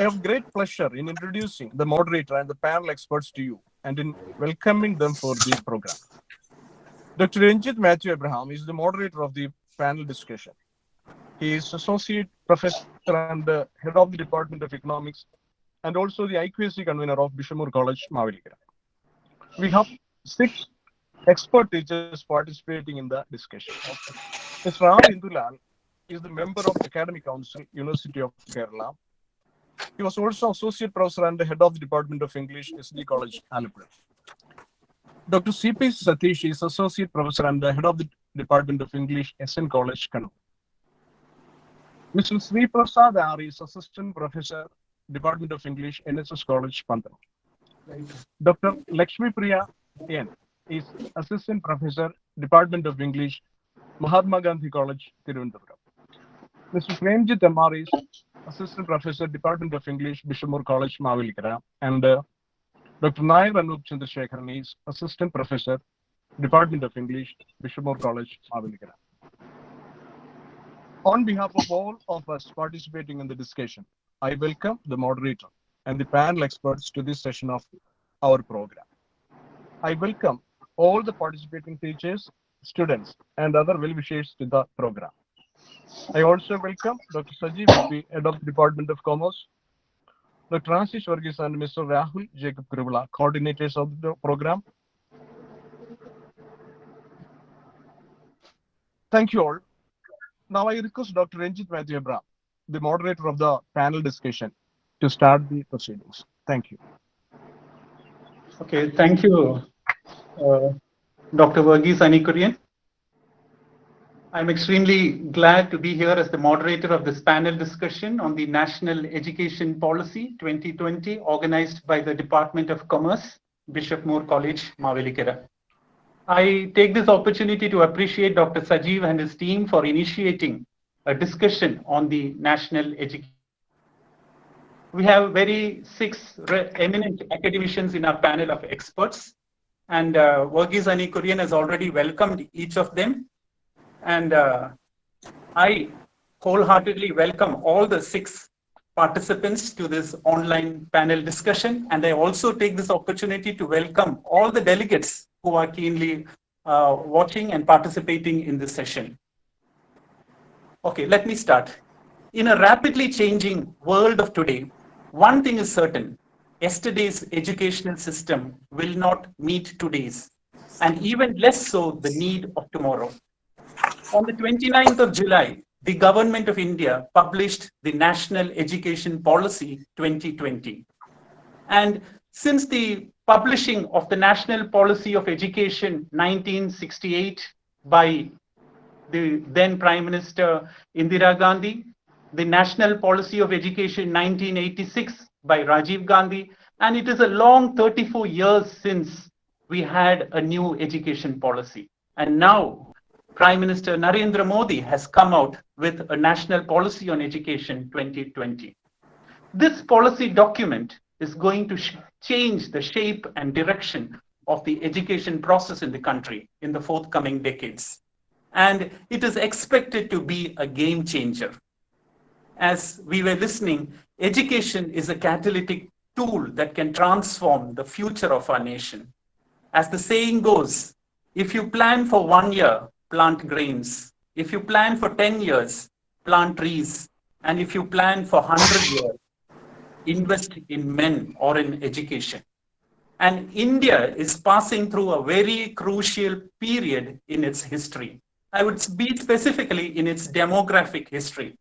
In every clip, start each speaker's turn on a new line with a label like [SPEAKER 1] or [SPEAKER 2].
[SPEAKER 1] I have great pleasure in introducing the moderator and the panel experts to you and in welcoming them for the program. Dr. Ranjit Matthew Abraham is the moderator of the panel discussion. He is Associate Professor and Head of the Department of Economics and also the IQAC convener of Bishamur College, Mavelikara. We have 6 expert teachers participating in the discussion. Mr. R. Indulal is the member of Academic Council, University of Kerala. He was also Associate Professor and the Head of the Department of English, SD College, Alappuzha. Dr. C.P. Satish is Associate Professor and the Head of the Department of English, SN College, Kannur. Mr. Sri Prasad R is Assistant Professor, Department of English, NSS College, Pantan. Dr. Lakshmi Priya N is Assistant Professor, Department of English, Mahatma Gandhi College, Tirunelveli. Mr. Premjit MR is Assistant Professor, Department of English, Bishamur College, Mavelikara. And Dr. Nair Anup Chandrasekharan is Assistant Professor, Department of English, Bishamur College, Mavelikara. On behalf of all of us participating in the discussion, I welcome the moderator and the panel experts to this session of our program. I welcome all the participating teachers, students, and other well-wishers to the program. I also welcome Dr. Sajeev VP, Head of the Department of Commerce, Dr. Ashish Varghese and Mr. Rahul Jacob Kurula, coordinators of the program. Thank you all. Now I request Dr. Ranjit Matthew Abraham, the moderator of the panel discussion, to start the proceedings. Thank you.
[SPEAKER 2] Okay, thank you, Dr. Varghese Anikurian. I'm extremely glad to be here as the moderator of this panel discussion on the National Education Policy 2020, organized by the Department of Commerce, Bishop Moore College, Mavelikara. I take this opportunity to appreciate Dr. Sajeev and his team for initiating a discussion on the national education. We have six eminent academicians in our panel of experts, and Varghese Anikurian has already welcomed each of them. And I wholeheartedly welcome all the 6 participants to this online panel discussion. And I also take this opportunity to welcome all the delegates who are keenly watching and participating in this session. Okay, let me start. In a rapidly changing world of today, one thing is certain: yesterday's educational system will not meet today's, and even less so the need of tomorrow. On the 29th of July, the Government of India published the National Education Policy 2020. And since the publishing of the National Policy of Education 1968 by the then Prime Minister Indira Gandhi, the National Policy of Education 1986 by Rajiv Gandhi, and it is a long 34 years since we had a new education policy. And now Prime Minister Narendra Modi has come out with a National Policy on Education 2020. This policy document is going to change the shape and direction of the education process in the country in the forthcoming decades. And it is expected to be a game changer. As we were listening, education is a catalytic tool that can transform the future of our nation. As the saying goes, if you plan for 1 year, plant grains. If you plan for 10 years, plant trees. And if you plan for 100 years, invest in men or in education. And India is passing through a very crucial period in its history. I would be specifically in its demographic history.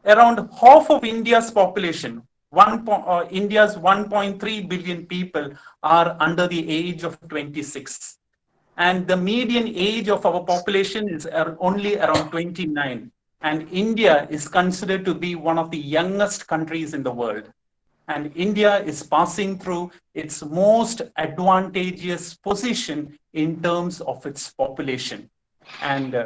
[SPEAKER 2] Around half of India's population, India's 1.3 billion people, are under the age of 26. And the median age of our population is only around 29. And India is considered to be one of the youngest countries in the world. And India is passing through its most advantageous position in terms of its population. And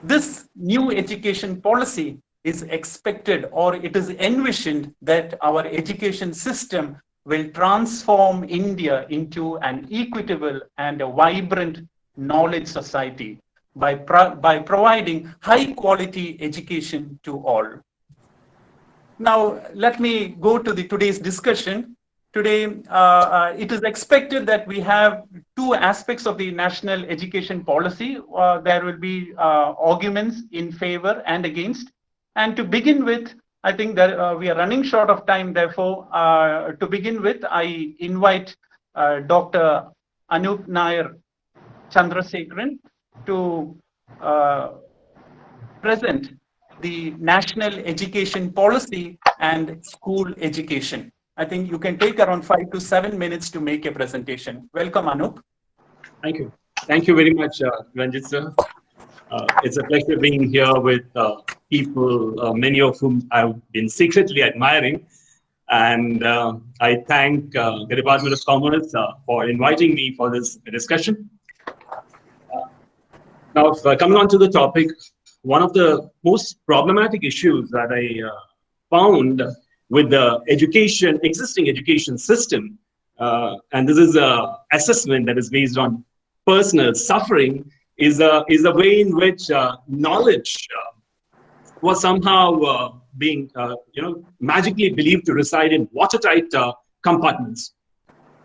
[SPEAKER 2] this new education policy is expected, or it is envisioned, that our education system will transform India into an equitable and a vibrant knowledge society by providing high quality education to all. Now, let me go to today's discussion. Today, it is expected that we have two aspects of the national education policy. There will be arguments in favor and against. And to begin with, I think that we are running short of time. Therefore, to begin with, I invite Dr. Anup Nair Chandrasekharan to uh, present the national education policy and school education. I think you can take around 5 to 7 minutes to make a presentation. Welcome, Anup.
[SPEAKER 3] Thank you. Thank you very much, Ranjit sir. It's a pleasure being here with people, many of whom I've been secretly admiring. And I thank the Department of Commerce for inviting me for this discussion. Now, coming on to the topic, one of the most problematic issues that I found with the existing education system, and this is an assessment that is based on personal suffering, is a way in which knowledge was somehow being magically believed to reside in watertight compartments.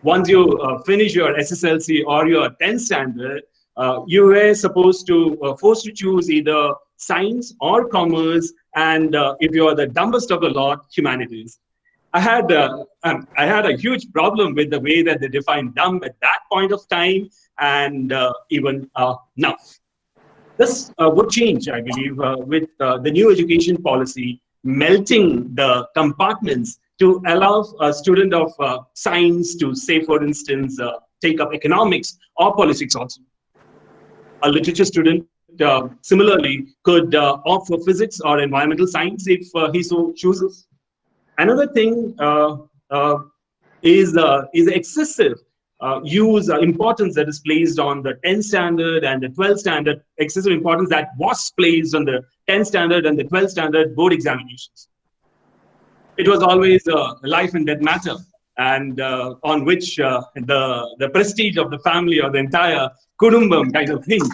[SPEAKER 3] Once you finish your SSLC or your 10th standard, you were forced to choose either science or commerce, and if you are the dumbest of the lot, humanities. I had a huge problem with the way that they defined dumb at that point of time, and even now. This would change, I believe, with the new education policy melting the compartments to allow a student of science to, say, for instance, take up economics or politics also. A literature student, similarly, could opt for physics or environmental science if he so chooses. Another thing is excessive importance that is placed on the 10th standard and the 12th standard, excessive importance that was placed on the 10th standard and the 12th standard board examinations. It was always a life and death matter, and on which the prestige of the family or the entire kudumbam kind of hinged.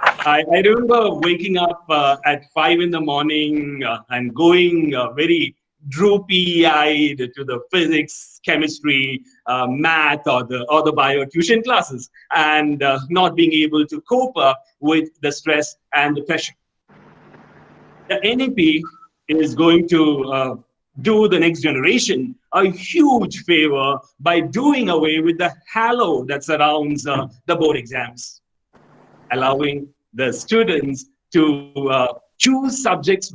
[SPEAKER 3] I remember waking up at 5 in the morning and going very droopy-eyed to the physics, chemistry, math, or the bio tuition classes, and not being able to cope up with the stress and the pressure. The NEP is going to do the next generation a huge favor by doing away with the halo that surrounds the board exams, allowing the students to choose subjects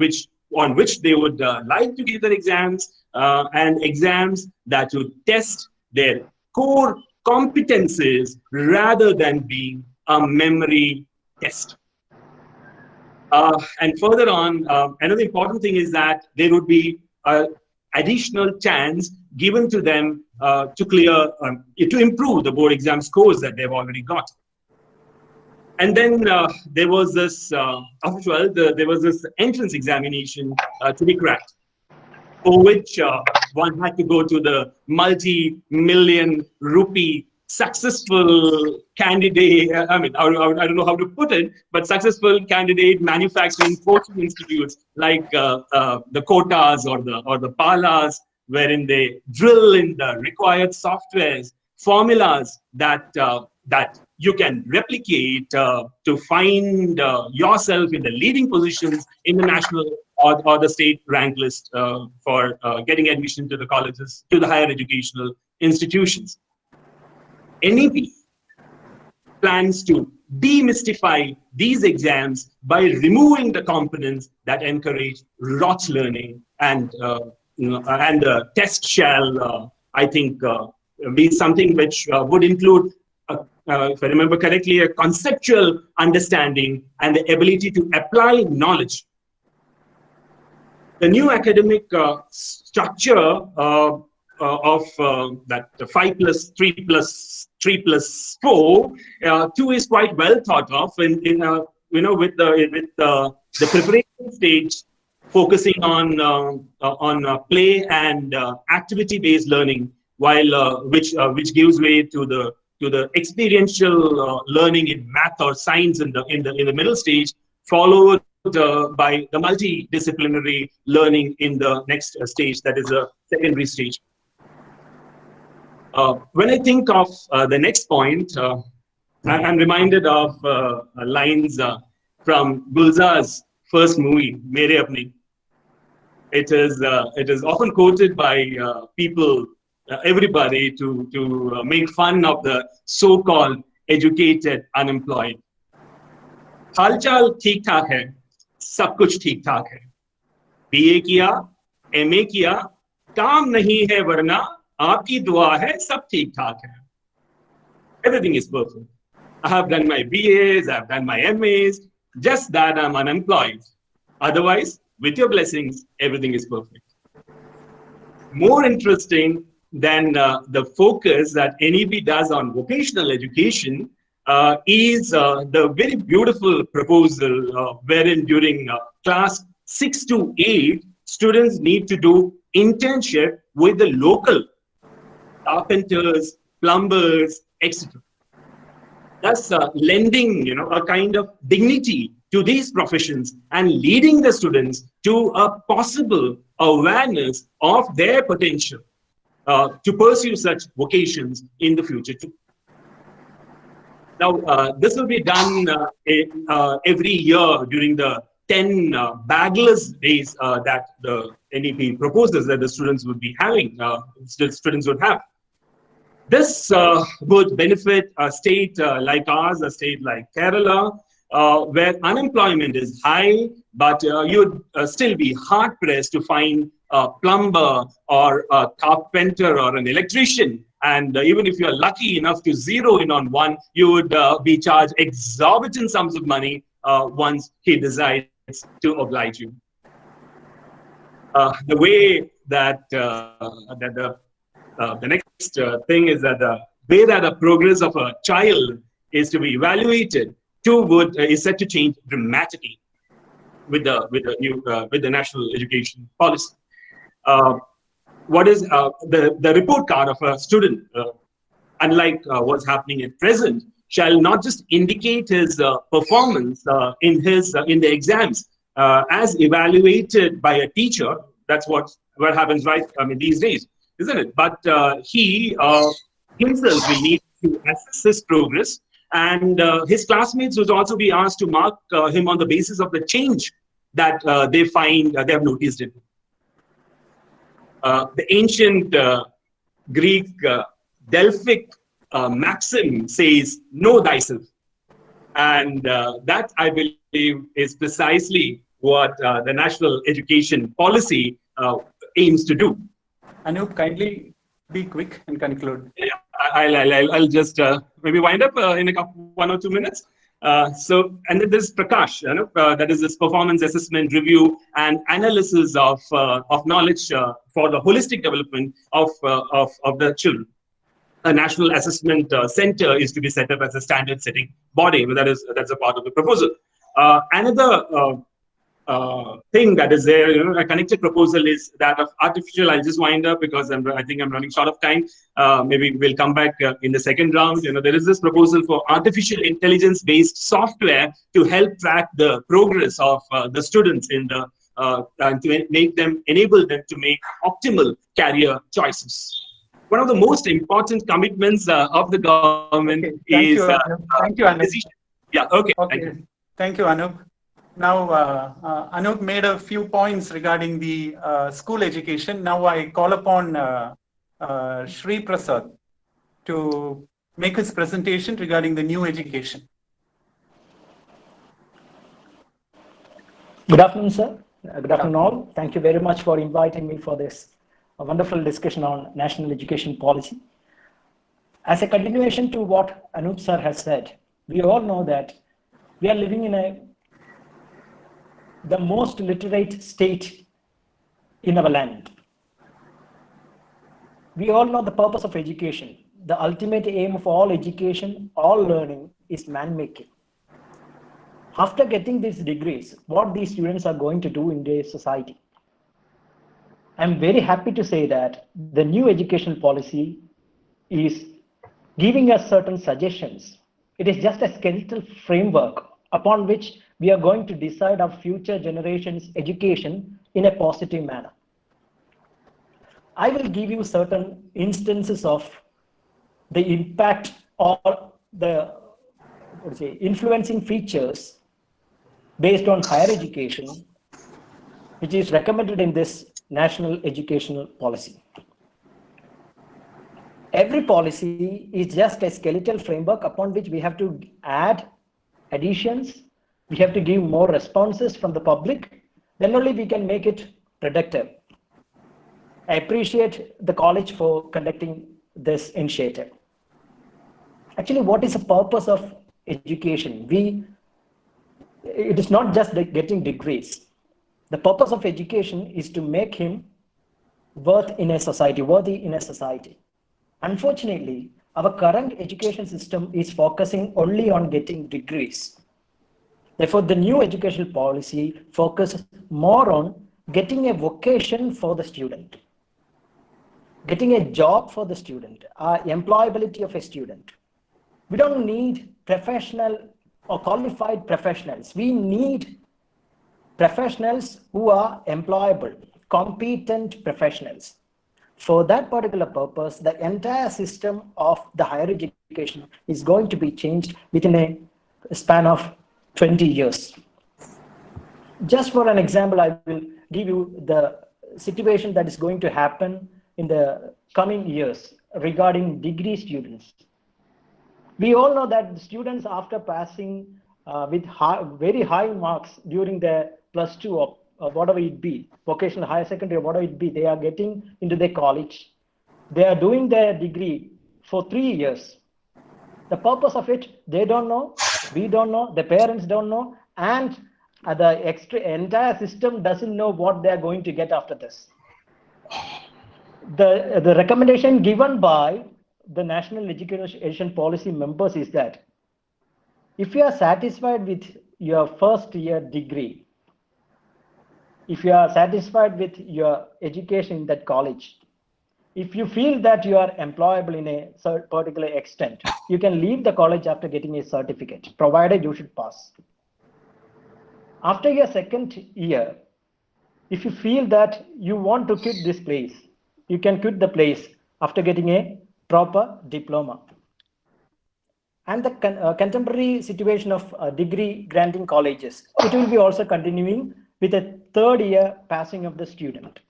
[SPEAKER 3] on which they would like to give their exams, and exams that would test their core competences rather than being a memory test. And further on, another important thing is that there would be an additional chance given to them to improve the board exam scores that they've already got. And then there was this, there was this entrance examination to be cracked, for which one had to go to the multi-million rupee successful candidate, I don't know how to put it, but successful candidate manufacturing coaching institutes like the Kotas or the Palas, wherein they drill in the required softwares, formulas that you can replicate to find yourself in the leading positions in the national or the state rank list for getting admission to the colleges, to the higher educational institutions. NEP plans to demystify these exams by removing the components that encourage rote learning, and the test shall, I think, be something which would include, if I remember correctly, a conceptual understanding and the ability to apply knowledge. The new academic structure of that 5 plus 3 plus 3 plus 4, 2 is quite well thought of with the preparation stage focusing on play and activity-based learning, while which gives way to the experiential learning in math or science in the middle stage, followed by the multidisciplinary learning in the next stage, that is a secondary stage. When I think of the next point, I'm reminded of lines from Gulzar's first movie, Mere Apni. It is often quoted by people, everybody, to make fun of the so-called educated unemployed. हालचाल ठीक ठाक है, सब कुछ ठीक ठाक है, BA किया, एमए किया, काम नहीं है वरना आपकी दुआ है, सब ठीक ठाक है. Everything is perfect. I have done my BAs, I have done my MAs, just that I'm unemployed. Otherwise, with your blessings, everything is perfect. More interesting than the focus that NEP does on vocational education is the very beautiful proposal wherein during class 6 to 8, students need to do internship with the local carpenters, plumbers, etc. Thus lending a kind of dignity to these professions and leading the students to a possible awareness of their potential to pursue such vocations in the future too. Now, this will be done every year during the 10 bagless days that the NEP proposes that the students would be having, students would have. This would benefit a state like ours, a state like Kerala, where unemployment is high, but you'd still be hard-pressed to find a plumber or a carpenter or an electrician. And even if you're lucky enough to zero in on one, you would be charged exorbitant sums of money once he decides to oblige you. The way that the next thing is that the way that the progress of a child is to be evaluated is set to change dramatically with the national education policy. What is the report card of a student, unlike what's happening at present, shall not just indicate his performance in the exams as evaluated by a teacher. That's what happens, right? I mean, these days, isn't it? But he himself will need to assess his progress, and his classmates would also be asked to mark him on the basis of the change that they find they have noticed in him. The ancient Greek Delphic maxim says, "Know thyself," and that, I believe, is precisely what the national education policy aims to do.
[SPEAKER 2] Anup, kindly be quick and conclude.
[SPEAKER 3] Yeah, I'll just maybe wind up in 1 or 2 minutes. And then there's Prakash, that is this performance assessment, review, and analysis of knowledge for the holistic development of the children. A national assessment center is to be set up as a standard setting body. That's a part of the proposal. Another thing that is there, a connected proposal is that of artificial. I'll just wind up because I think I'm running short of time. Maybe we'll come back in the second round. There is this proposal for artificial intelligence-based software to help track the progress of the students in the and to enable them to make optimal career choices. One of the most important commitments of the government is.
[SPEAKER 2] Thank you, Anup.
[SPEAKER 3] Yeah. Okay.
[SPEAKER 2] Thank you, Anup. Now, Anup made a few points regarding the school education. Now I call upon Shri Prasad to make his presentation regarding the new education.
[SPEAKER 4] Good afternoon, sir. Good afternoon, all. Thank you very much for inviting me for this wonderful discussion on national education policy. As a continuation to what Anup sir has said, we all know that we are living in the most literate state in our land. We all know the purpose of education. The ultimate aim of all education, all learning, is man-making. After getting these degrees, what these students are going to do in their society? I'm very happy to say that the new education policy is giving us certain suggestions. It is just a skeletal framework upon which we are going to decide our future generations' education in a positive manner. I will give you certain instances of the impact or the influencing features based on higher education, which is recommended in this national educational policy. Every policy is just a skeletal framework upon which we have to add additions, we have to give more responses from the public, then only we can make it productive. I appreciate the college for conducting this initiative. Actually, what is the purpose of education? It is not just getting degrees. The purpose of education is to make him worthy in a society. Unfortunately, our current education system is focusing only on getting degrees. Therefore, the new educational policy focuses more on getting a vocation for the student, getting a job for the student, employability of a student. We don't need professional or qualified professionals. We need professionals who are employable, competent professionals. For that particular purpose, the entire system of the higher education is going to be changed within a span of 20 years. Just for an example, I will give you the situation that is going to happen in the coming years regarding degree students. We all know that the students, after passing with very high marks during their +2 or whatever it be, vocational higher secondary or whatever it be, they are getting into their college. They are doing their degree for 3 years. The purpose of it, they don't know, we don't know, the parents don't know, and the entire system doesn't know what they are going to get after this. The recommendation given by the National Education Policy members is that if you are satisfied with your first year degree, if you are satisfied with your education in that college, if you feel that you are employable in a particular extent, you can leave the college after getting a certificate, provided you should pass. After your second year, if you feel that you want to quit this place, you can quit the place after getting a proper diploma. And the contemporary situation of degree granting colleges, it will be also continuing with a third year passing of the student.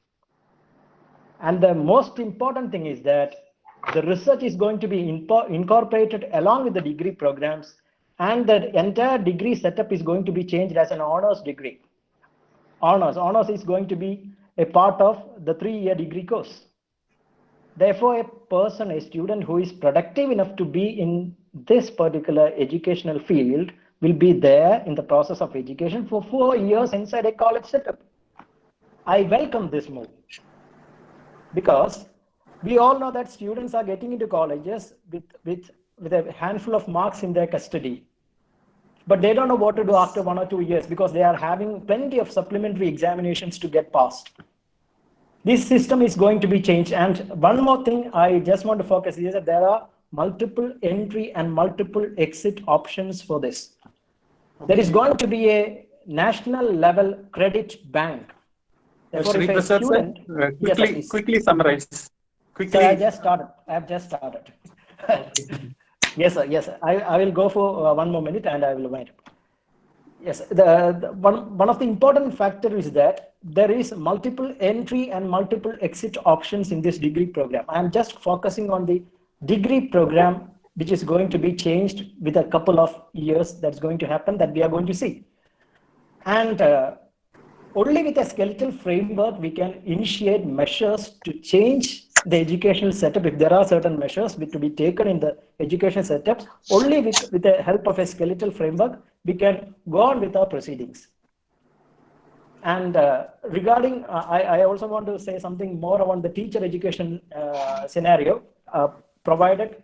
[SPEAKER 4] And the most important thing is that the research is going to be incorporated along with the degree programs, and the entire degree setup is going to be changed as an honors degree. Honors is going to be a part of the 3-year degree course. Therefore, a student who is productive enough to be in this particular educational field will be there in the process of education for 4 years inside a college setup. I welcome this move, because we all know that students are getting into colleges with a handful of marks in their custody, but they don't know what to do after 1 or 2 years, because they are having plenty of supplementary examinations to get passed. This system is going to be changed. And one more thing I just want to focus is that there are multiple entry and multiple exit options for this. There is going to be a national level credit bank. Therefore, if a student,
[SPEAKER 2] quickly summarize.
[SPEAKER 4] Quickly. So I have just started. Okay. Yes, sir. I will go for 1 more minute and I will wait. Yes, one of the important factors is that there is multiple entry and multiple exit options in this degree program. I am just focusing on the degree program, which is going to be changed with a couple of years. That's going to happen, that we are going to see. And only with a skeletal framework, we can initiate measures to change the educational setup. If there are certain measures to be taken in the education setup, only with the help of a skeletal framework, we can go on with our proceedings. And regarding, I also want to say something more on the teacher education scenario, provided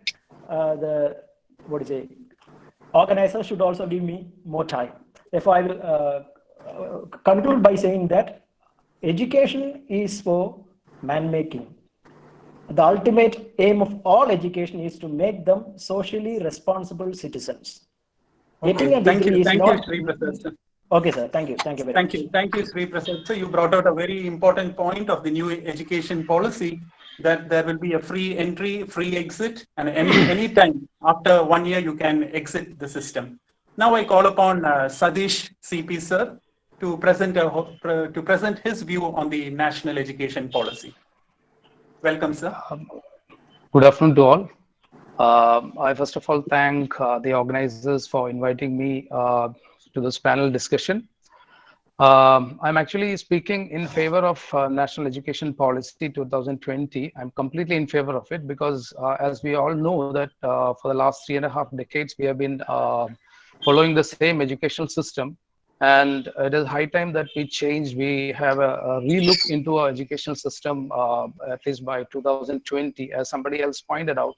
[SPEAKER 4] organizer should also give me more time. Therefore, I will conclude by saying that education is for man-making. The ultimate aim of all education is to make them socially responsible citizens.
[SPEAKER 2] Okay, thank you, Sri Prasad.
[SPEAKER 4] Okay, sir. Thank you. Thank you very
[SPEAKER 2] Thank
[SPEAKER 4] much.
[SPEAKER 2] you. Thank you, Sri Prasad. So you brought out a very important point of the new education policy, that there will be a free entry, free exit, and any time after 1 year you can exit the system. Now I call upon Sadish CP sir to present his view on the national education policy. Welcome, sir.
[SPEAKER 5] Good afternoon to all. I first of all thank the organizers for inviting me to this panel discussion. I'm actually speaking in favor of National Education Policy 2020. I'm completely in favor of it because, as we all know, that for the last 3.5 decades, we have been following the same educational system. And it is high time that we change. We have a relook into our educational system, at least by 2020, as somebody else pointed out.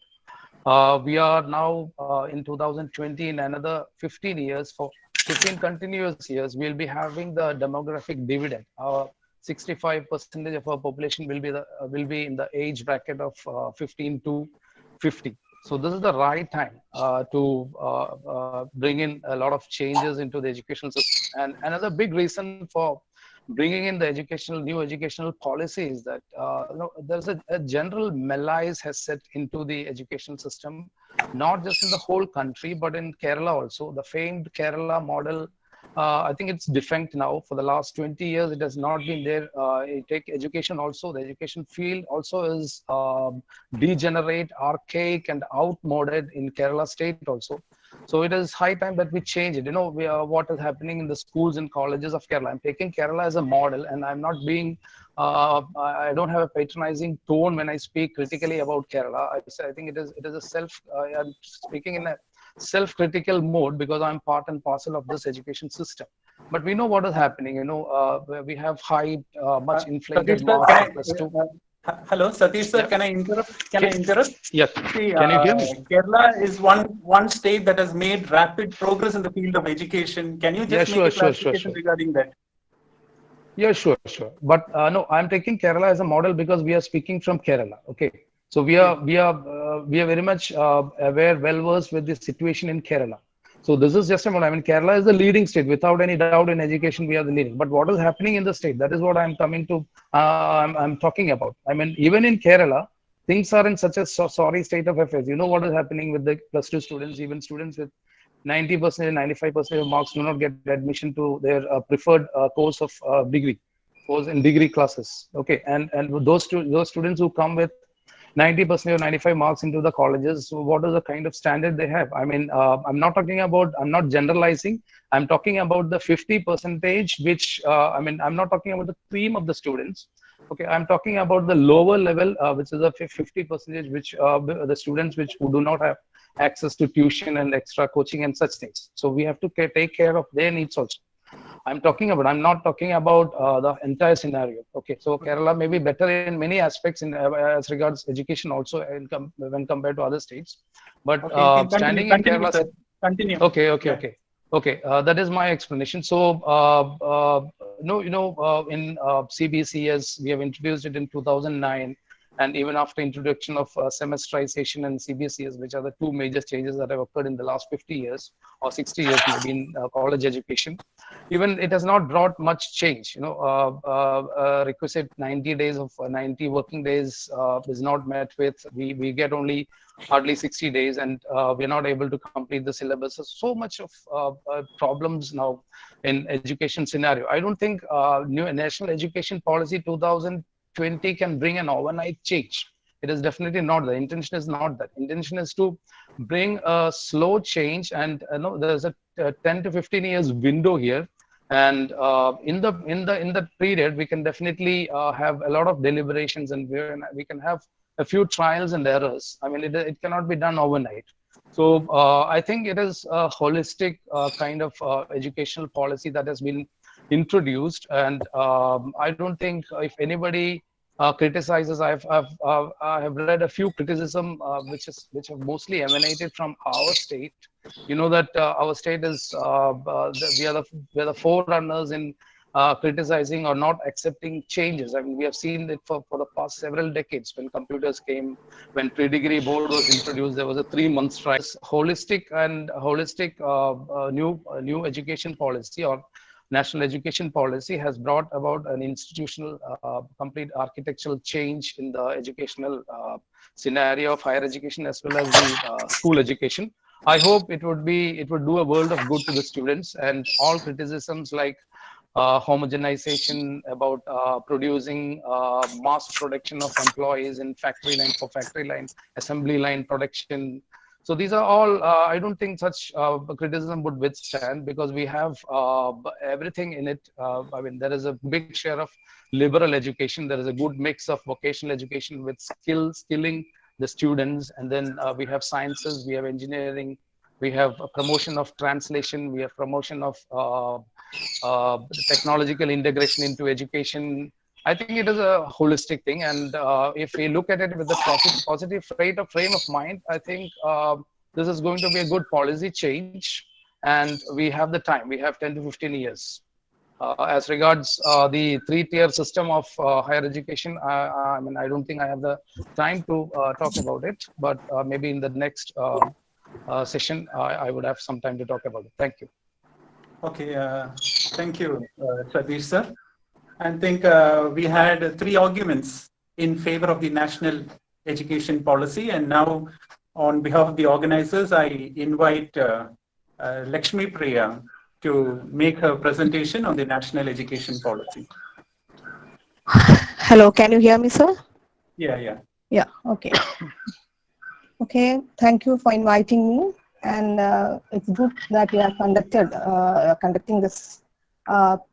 [SPEAKER 5] We are now in 2020, in another 15 years, for 15 continuous years, we'll be having the demographic dividend. 65% of our population will be in the age bracket of 15 to 50. So this is the right time to bring in a lot of changes into the educational system. And another big reason for bringing in the new educational policy is that there's a general malaise has set into the education system, not just in the whole country, but in Kerala also. The famed Kerala model, I think it's defunct now. For the last 20 years, it has not been there. You take education also, the education field also is degenerate, archaic, and outmoded in Kerala state also. So it is high time that we change it. What is happening in the schools and colleges of Kerala. I'm taking Kerala as a model, and I'm not being, I don't have a patronizing tone when I speak critically about Kerala. I think it is a I'm speaking in a self-critical mode because I'm part and parcel of this education system. But we know what is happening. We have high, much inflated marks of plus two.
[SPEAKER 2] Hello, Satish sir.
[SPEAKER 5] Yeah.
[SPEAKER 2] Can I interrupt? Can I interrupt?
[SPEAKER 5] Yes.
[SPEAKER 2] See,
[SPEAKER 5] Can you hear me?
[SPEAKER 2] Kerala is one state that has made rapid progress in the field of education. Can you just make a clarification regarding that?
[SPEAKER 5] Yeah, sure. But no, I'm taking Kerala as a model because we are speaking from Kerala. Okay, so we are very much aware, well versed with the situation in Kerala. So this is just a model. I mean, Kerala is the leading state without any doubt in education. We are the leading. But what is happening in the state? That is what I'm coming to. I'm talking about. I mean, even in Kerala, things are in such a sorry state of affairs. You know what is happening with the +2 students, even students with 90% and 95% of marks do not get admission to their preferred course of course in degree classes. Okay, and those students who come with 90% or 95 marks into the colleges, so what is the kind of standard they have? I mean, I'm not generalizing. I'm talking about the 50 percentage, which I mean, I'm not talking about the cream of the students. Okay, I'm talking about the lower level, which is a 50 percentage, which the students who do not have access to tuition and extra coaching and such things. So we have to take care of their needs also. I'm not talking about the entire scenario. Okay, so Kerala may be better in many aspects as regards education also when compared to other states. But standing in Kerala,
[SPEAKER 2] continue.
[SPEAKER 5] Okay. That is my explanation. So in CBCS, we have introduced it in 2009. And even after introduction of semesterization and CBCS, which are the two major changes that have occurred in the last 50 years or 60 years, maybe in college education, even it has not brought much change. Requisite 90 days of 90 working days is not met with. We get only hardly 60 days, and we're not able to complete the syllabus. So much of problems now in education scenario. I don't think new national education policy 2020 can bring an overnight change. It is definitely not. The intention is not that. Intention is to bring a slow change, and there's a 10 to 15 years window here. And in the period, we can definitely have a lot of deliberations, and we can have a few trials and errors. I mean, it cannot be done overnight. So I think it is a holistic kind of educational policy that has been introduced, and I don't think if anybody criticizes, I have read a few criticism which have mostly emanated from our state. You know that our state is we are the forerunners in criticizing or not accepting changes. I mean, we have seen it for the past several decades. When computers came, when pre-degree board was introduced, there was a 3-month strike. Holistic new education policy, or national education policy has brought about an institutional, complete architectural change in the educational scenario of higher education as well as the school education. I hope it would do a world of good to the students, and all criticisms like homogenization, about producing mass production of employees in factory line for factory line, assembly line production. So these are all, I don't think such criticism would withstand, because we have everything in it. I mean, there is a big share of liberal education. There is a good mix of vocational education with skilling the students. And then we have sciences, we have engineering, we have a promotion of translation, we have promotion of technological integration into education. I think it is a holistic thing, and if we look at it with a positive frame of mind, I think this is going to be a good policy change, and we have the time. We have 10 to 15 years. As regards the three-tier system of higher education, I mean, I don't think I have the time to talk about it, but maybe in the next session, I would have some time to talk about it. Thank you.
[SPEAKER 2] Okay, thank you, Satish sir. I think we had 3 arguments in favor of the national education policy, and now on behalf of the organizers, I invite Lakshmi Priya to make her presentation on the national education policy.
[SPEAKER 6] Hello, can you hear me, sir?
[SPEAKER 2] Yeah.
[SPEAKER 6] Yeah, okay. Okay, thank you for inviting me, and it's good that we are conducting this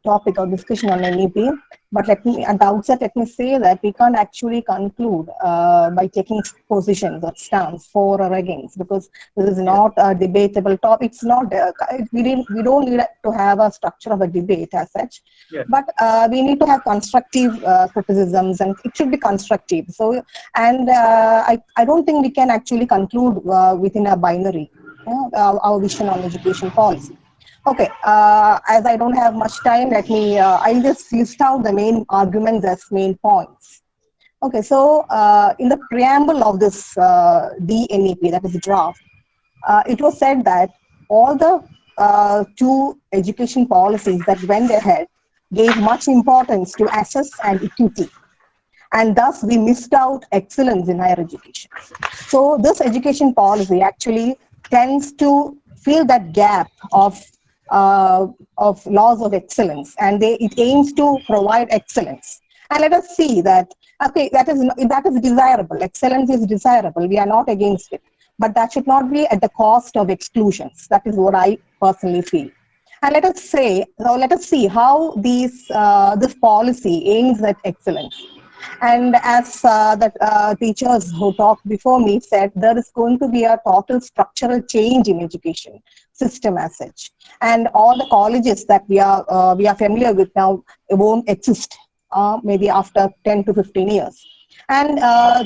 [SPEAKER 6] topic or discussion on NEP. But at the outset, let me say that we can't actually conclude by taking positions or stance for or against, because this is not a debatable topic. It's not. We don't need to have a structure of a debate as such. But we need to have constructive criticisms, and it should be constructive. So, and I don't think we can actually conclude within a binary our vision on education policy. Okay, as I don't have much time, let me, I'll just list out the main arguments as main points. Okay, so in the preamble of this DNEP, that is draft, it was said that all the 2 education policies that went ahead gave much importance to access and equity. And thus we missed out excellence in higher education. So this education policy actually tends to fill that gap of laws of excellence, and it aims to provide excellence. And let us see that, okay, that is desirable. Excellence is desirable. We are not against it, but that should not be at the cost of exclusions. That is what I personally feel. And let us see how this policy aims at excellence. And as the teachers who talked before me said, there is going to be a total structural change in education system as such. And all the colleges that we are familiar with now won't exist maybe after 10 to 15 years. And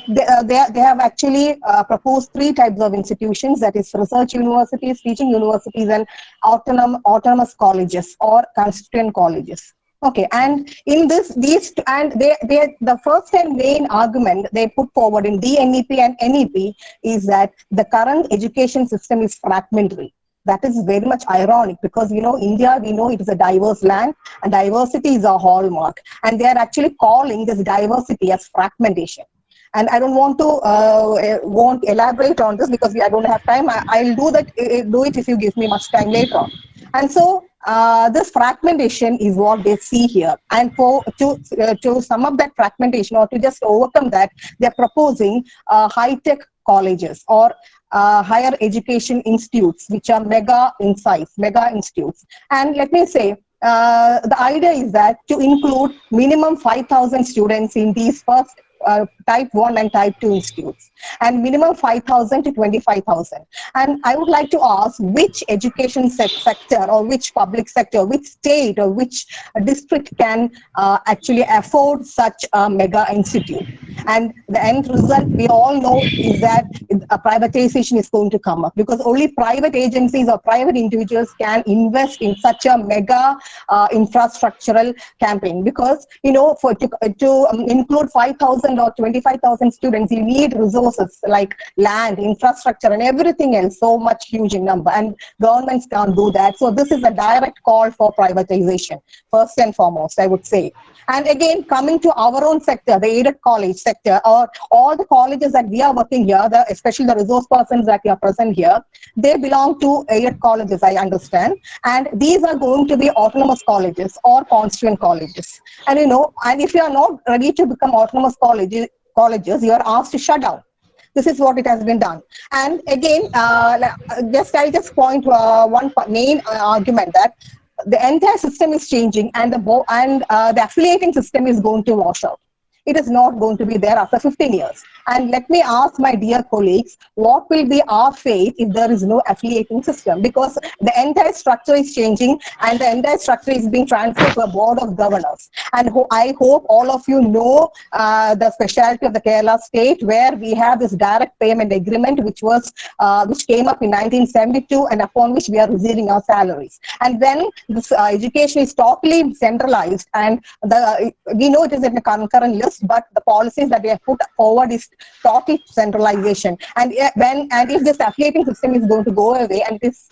[SPEAKER 6] they have actually proposed 3 types of institutions, that is research universities, teaching universities, and autonomous colleges or constituent colleges. Okay, and in the first and main argument they put forward in DNEP and NEP is that the current education system is fragmentary. That is very much ironic, because India, we know it is a diverse land, and diversity is a hallmark, and they are actually calling this diversity as fragmentation. And I don't want to won't elaborate on this because I don't have time. I'll do it if you give me much time later on. And so this fragmentation is what they see here. And to sum up that fragmentation, or to just overcome that, they're proposing high-tech colleges or higher education institutes, which are mega in size, mega institutes. And let me say, the idea is that to include minimum 5,000 students in these first type 1 and type 2 institutes, and minimum 5,000 to 25,000. And I would like to ask, which education sector or which public sector, which state or which district can actually afford such a mega institute? And the end result, we all know, is that a privatization is going to come up, because only private agencies or private individuals can invest in such a mega infrastructural campaign. Because, you know, to include 5,000 or 25,000 students, you need resources like land, infrastructure, and everything else, so much huge in number, and governments can't do that. So this is a direct call for privatization, first and foremost, I would say. And again, coming to our own sector, the aided college sector, or all the colleges that we are working here, especially the resource persons that are present here, they belong to aided colleges, I understand. And these are going to be autonomous colleges or constituent colleges. And you know, and if you are not ready to become autonomous colleges, you are asked to shut down. This is what it has been done. And again, I'll just point one main argument, that the entire system is changing, and the affiliating system is going to wash out. It is not going to be there after 15 years. And let me ask my dear colleagues, what will be our fate if there is no affiliating system? Because the entire structure is changing, and the entire structure is being transferred to a board of governors. And I hope all of you know the specialty of the Kerala state, where we have this direct payment agreement, which came up in 1972, and upon which we are receiving our salaries. And when this education is totally centralized, and we know it is in a concurrent list, but the policies that they have put forward is total centralization. And if this affiliating system is going to go away, and this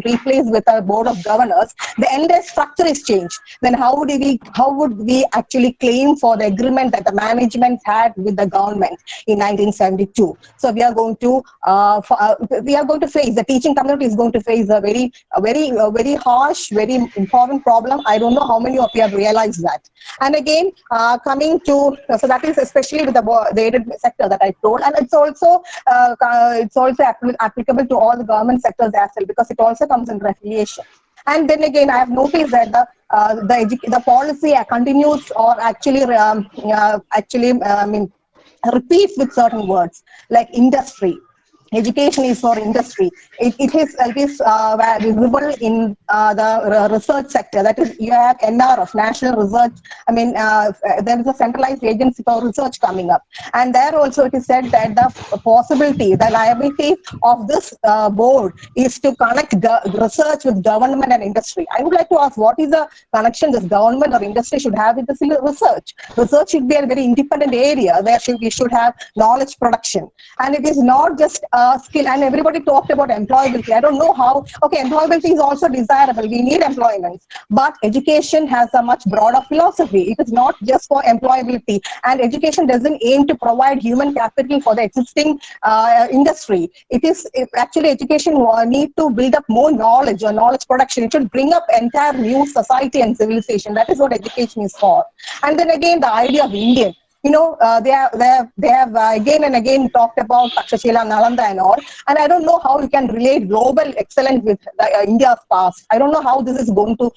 [SPEAKER 6] replaced with a board of governors, the entire structure is changed. Then how would we actually claim for the agreement that the management had with the government in 1972? So we are going to face, the teaching community is going to face a very harsh, very important problem. I don't know how many of you have realized that. And again, coming to, so that is especially with the aided sector that I told, and it's also applicable to all the government sectors as well, because it also comes under affiliation. And then again, I have noticed that the policy continues, or repeats with certain words like industry. Education is for industry. It is visible in the research sector. That is, you have NRF, National Research. There is a centralized agency for research coming up, and there also it is said that the liability of this board is to connect research with government and industry. I would like to ask, what is the connection this government or industry should have with this research? Research should be a very independent area where we should have knowledge production, and it is not just skill. And everybody talked about employability. I don't know how. Okay, employability is also desirable. We need employment, but education has a much broader philosophy. It is not just for employability, and education doesn't aim to provide human capital for the existing industry. Actually education need to build up more knowledge or knowledge production. It should bring up entire new society and civilization. That is what education is for. And then again, the idea of Indian. You know, they have again and again talked about Takshashila, Nalanda and all, and I don't know how you can relate global excellence with India's past. I don't know how this is going to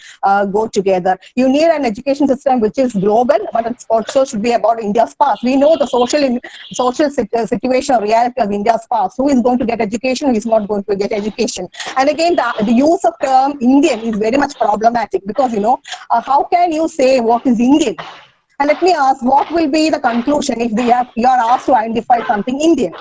[SPEAKER 6] go together. You need an education system which is global, but it also should be about India's past. We know the social situation or reality of India's past. Who is going to get education, who is not going to get education. And again, the use of term Indian is very much problematic, because, you know, how can you say what is Indian? And let me ask, what will be the conclusion if you are asked to identify something Indian?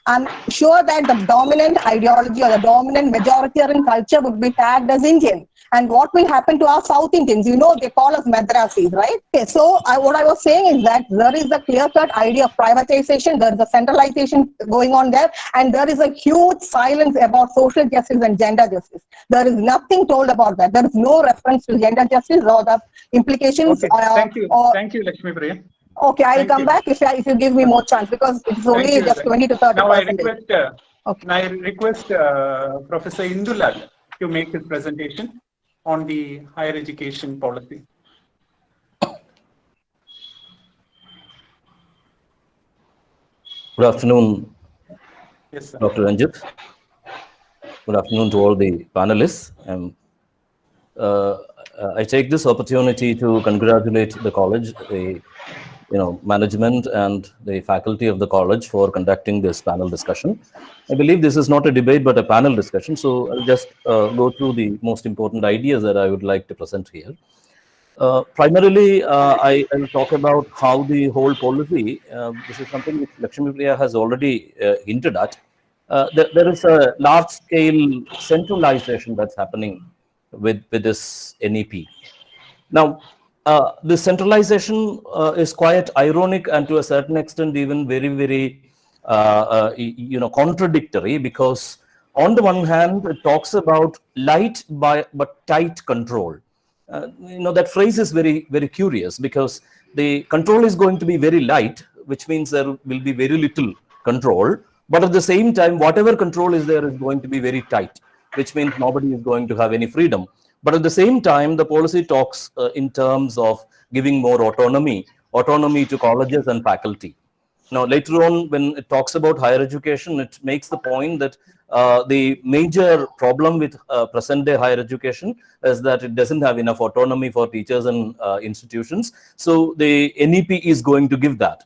[SPEAKER 6] I'm sure that the dominant ideology or the dominant majoritarian culture would be tagged as Indian. And what will happen to our South Indians? You know, they call us Madrasis, right? Okay, so what I was saying is that there is a clear-cut idea of privatization. There is a centralization going on there. And there is a huge silence about social justice and gender justice. There is nothing told about that. There is no reference to gender justice or the implications.
[SPEAKER 2] Okay, thank you, Lakshmi Priya.
[SPEAKER 6] Okay, I'll come back if you give me more chance, because it's only just 20 to 30%.
[SPEAKER 2] Now I request Professor Indulal to make his presentation on the higher education policy.
[SPEAKER 7] Good afternoon,
[SPEAKER 2] yes, sir.
[SPEAKER 7] Dr. Ranjit. Good afternoon to all the panelists. I take this opportunity to congratulate the college, the management and the faculty of the college for conducting this panel discussion. I believe this is not a debate but a panel discussion, so I'll just go through the most important ideas that I would like to present here. Primarily, I will talk about how the whole policy, this is something which Lakshmi Priya has already hinted at. There is a large scale centralization that's happening with this NEP. Now, the centralization is quite ironic and to a certain extent even very, contradictory, because on the one hand, it talks about light but tight control. That phrase is very curious, because the control is going to be very light, which means there will be very little control. But at the same time, whatever control is there is going to be very tight, which means nobody is going to have any freedom. But at the same time, the policy talks in terms of giving more autonomy to colleges and faculty. Now, later on, when it talks about higher education, it makes the point that the major problem with present day higher education is that it doesn't have enough autonomy for teachers and institutions. So the NEP is going to give that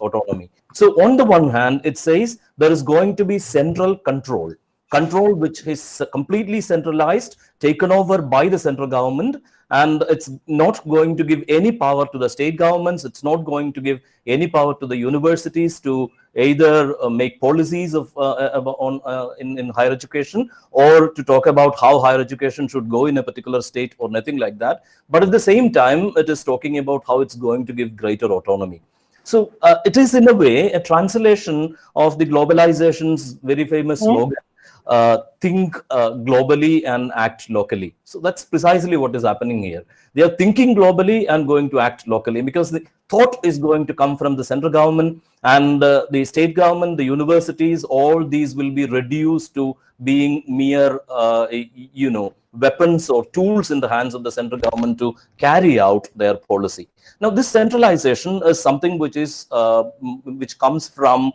[SPEAKER 7] autonomy. So on the one hand, it says there is going to be central control which is completely centralized, taken over by the central government, and it's not going to give any power to the state governments. It's not going to give any power to the universities to either make policies in higher education, or to talk about how higher education should go in a particular state, or nothing like that. But at the same time, it is talking about how it's going to give greater autonomy. So it is in a way a translation of the globalization's very famous slogan, think globally and act locally. So that's precisely what is happening here. They are thinking globally and going to act locally, because the thought is going to come from the central government, and the state government, the universities, all these will be reduced to being mere, weapons or tools in the hands of the central government to carry out their policy. Now, this centralization is something which which comes from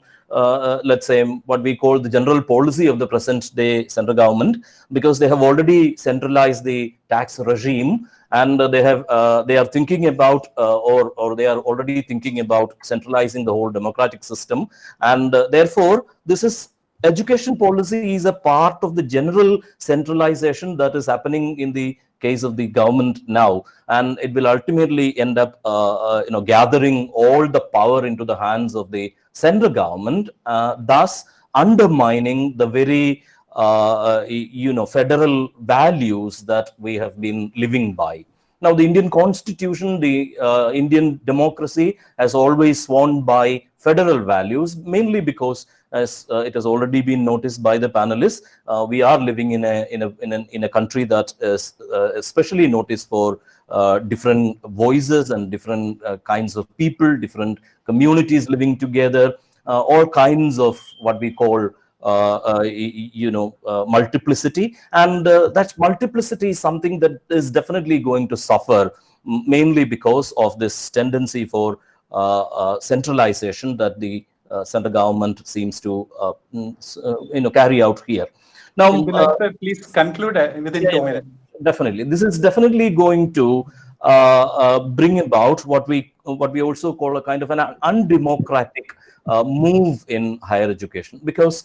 [SPEAKER 7] let's say what we call the general policy of the present day central government, because they have already centralized the tax regime, and they are thinking about or they are already thinking about centralizing the whole democratic system, and therefore this is education policy is a part of the general centralization that is happening in the case of the government now, and it will ultimately end up gathering all the power into the hands of the central government, thus undermining the very federal values that we have been living by. Now, the Indian Constitution, the Indian democracy has always sworn by federal values, mainly because, as it has already been noticed by the panelists, we are living in a country that is especially noticed for different voices and different kinds of people, different communities living together, all kinds of what we call multiplicity, and that multiplicity is something that is definitely going to suffer, mainly because of this tendency for centralization that the central government seems to carry out here. Now,
[SPEAKER 2] please conclude within 2 minutes.
[SPEAKER 7] Definitely, this is definitely going to bring about what we also call a kind of an undemocratic move in higher education, because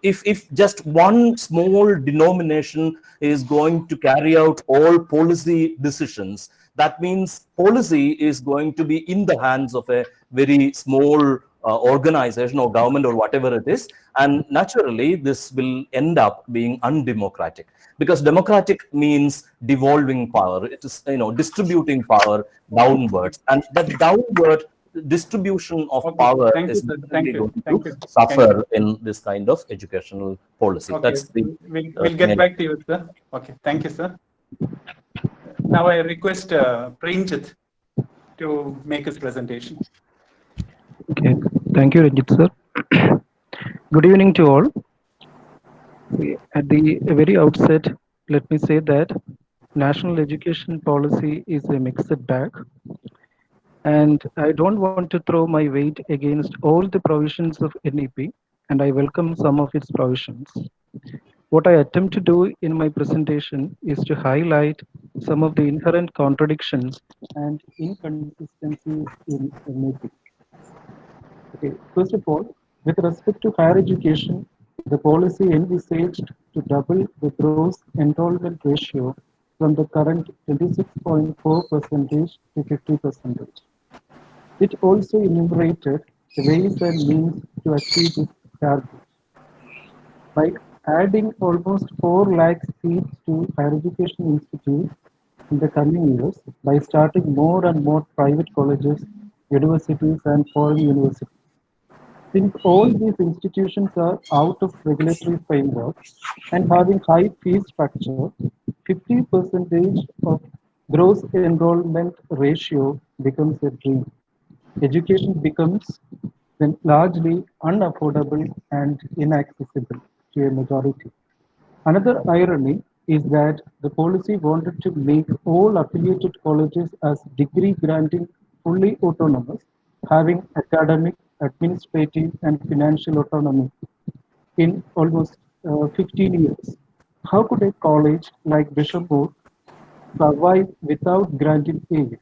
[SPEAKER 7] if just one small denomination is going to carry out all policy decisions, that means policy is going to be in the hands of a very small organization or government or whatever it is, and naturally this will end up being undemocratic, because democratic means devolving power. It is distributing power downwards, and that downward distribution of power is going to suffer in this kind of educational policy.
[SPEAKER 2] Okay.
[SPEAKER 7] That's the
[SPEAKER 2] we'll get back to you, sir. Okay, thank you, sir. Now I request Pranjit to make his presentation.
[SPEAKER 8] Okay, thank you, Ranjit sir. Good evening to all. At the very outset, let me say that national education policy is a mixed bag, and I don't want to throw my weight against all the provisions of NEP, and I welcome some of its provisions. What I attempt to do in my presentation is to highlight some of the inherent contradictions and inconsistencies in NEP. Okay, first of all, with respect to higher education, the policy envisaged to double the gross enrollment ratio from the current 26.4% to 50%. It also enumerated ways and means to achieve this target by adding almost 4 lakh seats to higher education institutes in the coming years by starting more and more private colleges, universities, and foreign universities. Since all these institutions are out of regulatory framework and having high fee structure, 50% of gross enrollment ratio becomes a dream. Education becomes then largely unaffordable and inaccessible to a majority. Another irony is that the policy wanted to make all affiliated colleges as degree granting fully autonomous, having academic, administrative, and financial autonomy in almost 15 years. How could a college like Bishopur survive without granting aid?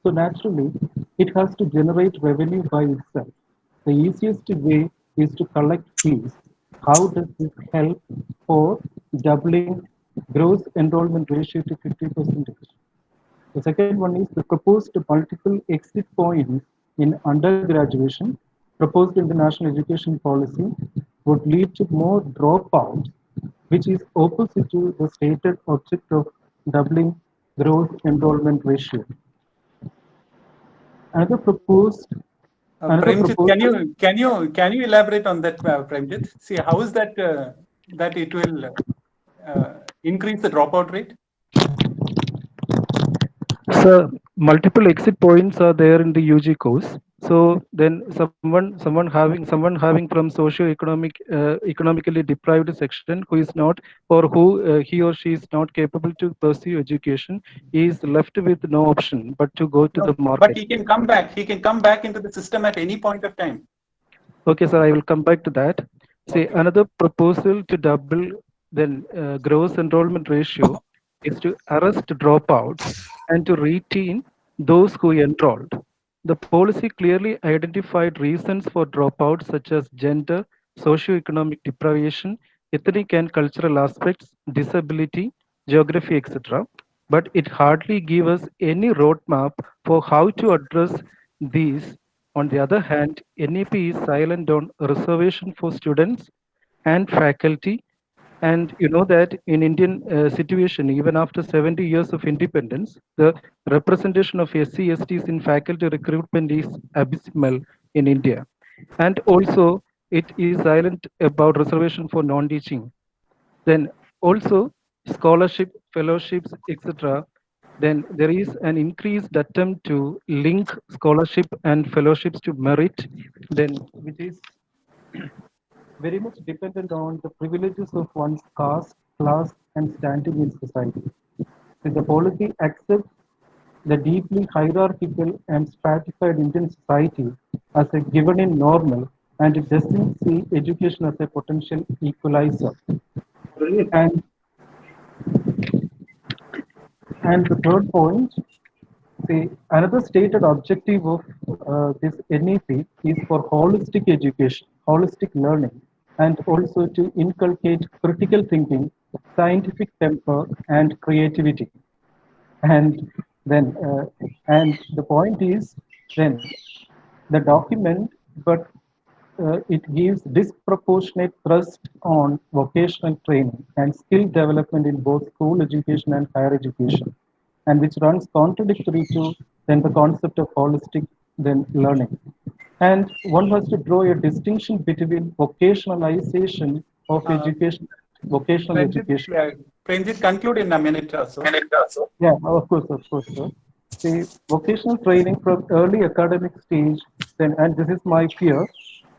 [SPEAKER 8] So naturally, it has to generate revenue by itself. The easiest way is to collect fees. How does this help for doubling gross enrollment ratio to 50%? The second one is the proposed multiple exit points in undergraduation proposed in the national education policy would lead to more dropouts, which is opposite to the stated object of doubling gross enrollment ratio. Another proposed
[SPEAKER 2] Premjit, can you elaborate on that, Premjit? See, how is that that it will increase the dropout rate?
[SPEAKER 8] So multiple exit points are there in the UG course. So then someone having from socio-economic economically deprived section who is not, or who he or she is not capable to pursue education is left with no option but to go to the market.
[SPEAKER 2] But he can come back. He can come back into the system at any point of time.
[SPEAKER 8] Okay, sir, I will come back to that. See,
[SPEAKER 2] Okay.
[SPEAKER 8] another proposal to double then gross enrollment ratio is to arrest dropouts and to retain those who enrolled. The policy clearly identified reasons for dropouts such as gender, socioeconomic deprivation, ethnic and cultural aspects, disability, geography, etc. But it hardly gives us any roadmap for how to address these. On the other hand, NEP is silent on reservation for students and faculty. And you know that in Indian situation, even after 70 years of independence, the representation of SC, STs in faculty recruitment is abysmal in India. And also, it is silent about reservation for non-teaching. Then also scholarship, fellowships, etc. Then there is an increased attempt to link scholarship and fellowships to merit, then which is very much dependent on the privileges of one's caste, class, and standing in society. So the policy accepts the deeply hierarchical and stratified Indian society as a given in normal, and it doesn't see education as a potential equalizer. And the third point, see, another stated objective of this NEP is for holistic education, holistic learning, and also to inculcate critical thinking, scientific temper, and creativity. And then, and the point is, then the document, but it gives disproportionate thrust on vocational training and skill development in both school education and higher education, and which runs contradictory to then the concept of holistic then learning. And one has to draw a distinction between vocationalization of education, vocational education.
[SPEAKER 2] Pranjit, conclude in a minute or so.
[SPEAKER 8] Yeah, of course, sir. The vocational training from early academic stage, then, and this is my fear,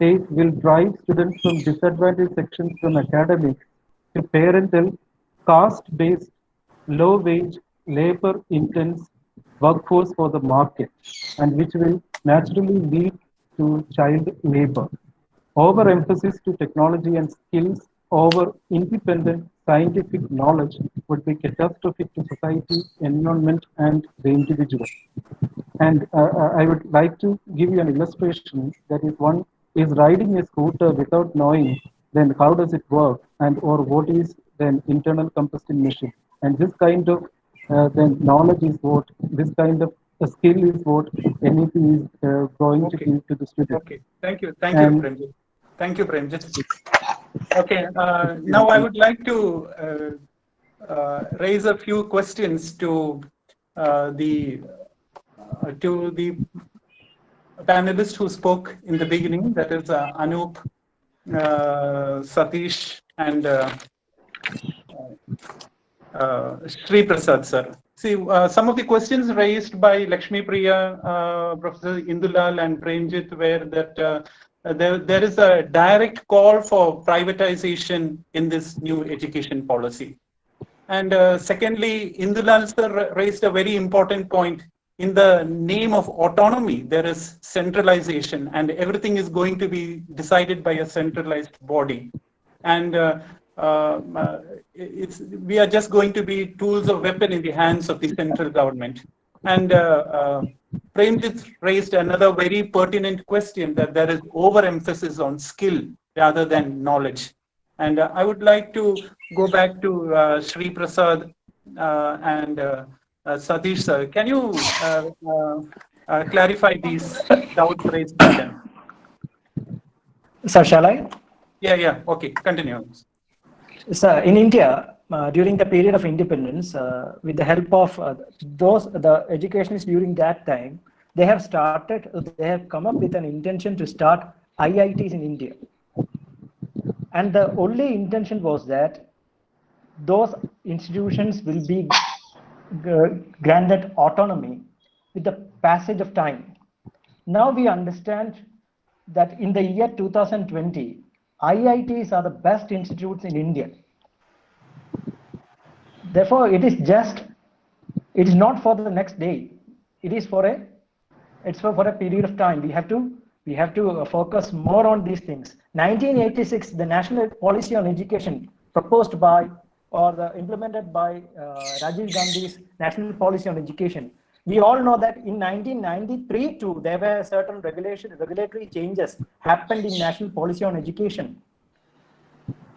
[SPEAKER 8] it will drive students from disadvantaged sections from academics to parental, caste-based, low-wage, labor-intense workforce for the market, and which will naturally lead to child labor. Overemphasis to technology and skills over independent scientific knowledge would be catastrophic to society, environment, and the individual. And I would like to give you an illustration that if one is riding a scooter without knowing, then how does it work, and or what is then internal combustion machine? And this kind of then knowledge is what this kind of a skill is what NEP is going to
[SPEAKER 2] Okay.
[SPEAKER 8] give to the student.
[SPEAKER 2] Okay. Thank you. Thank you,
[SPEAKER 8] And
[SPEAKER 2] Premjit. Thank you, Premjit. Okay. Now I would like to raise a few questions to the panelist who spoke in the beginning, that is Anup, Satish, and Sri Prasad, sir. See, some of the questions raised by Lakshmi Priya, Professor Indulal, and Premjit were that there is a direct call for privatization in this new education policy. And secondly, Indulal sir raised a very important point. In the name of autonomy, there is centralization, and everything is going to be decided by a centralized body. And we are just going to be tools of weapon in the hands of the central government. And Premjit raised another very pertinent question, that there is overemphasis on skill rather than knowledge. And I would like to go back to Sri Prasad and Satish sir. Can you clarify these doubts raised by them?
[SPEAKER 4] Sir, shall I?
[SPEAKER 2] Yeah. Okay, continue.
[SPEAKER 4] Sir, in India, during the period of independence, with the help of the educationists during that time, they have come up with an intention to start IITs in India. And the only intention was that those institutions will be granted autonomy with the passage of time. Now we understand that in the year 2020, IITs are the best institutes in India. Therefore, it is not for the next day. It is for a period of time. We have to focus more on these things. 1986, the national policy on education proposed by or implemented by Rajiv Gandhi's national policy on education. We all know that in 1993 too, there were certain regulatory changes happened in national policy on education.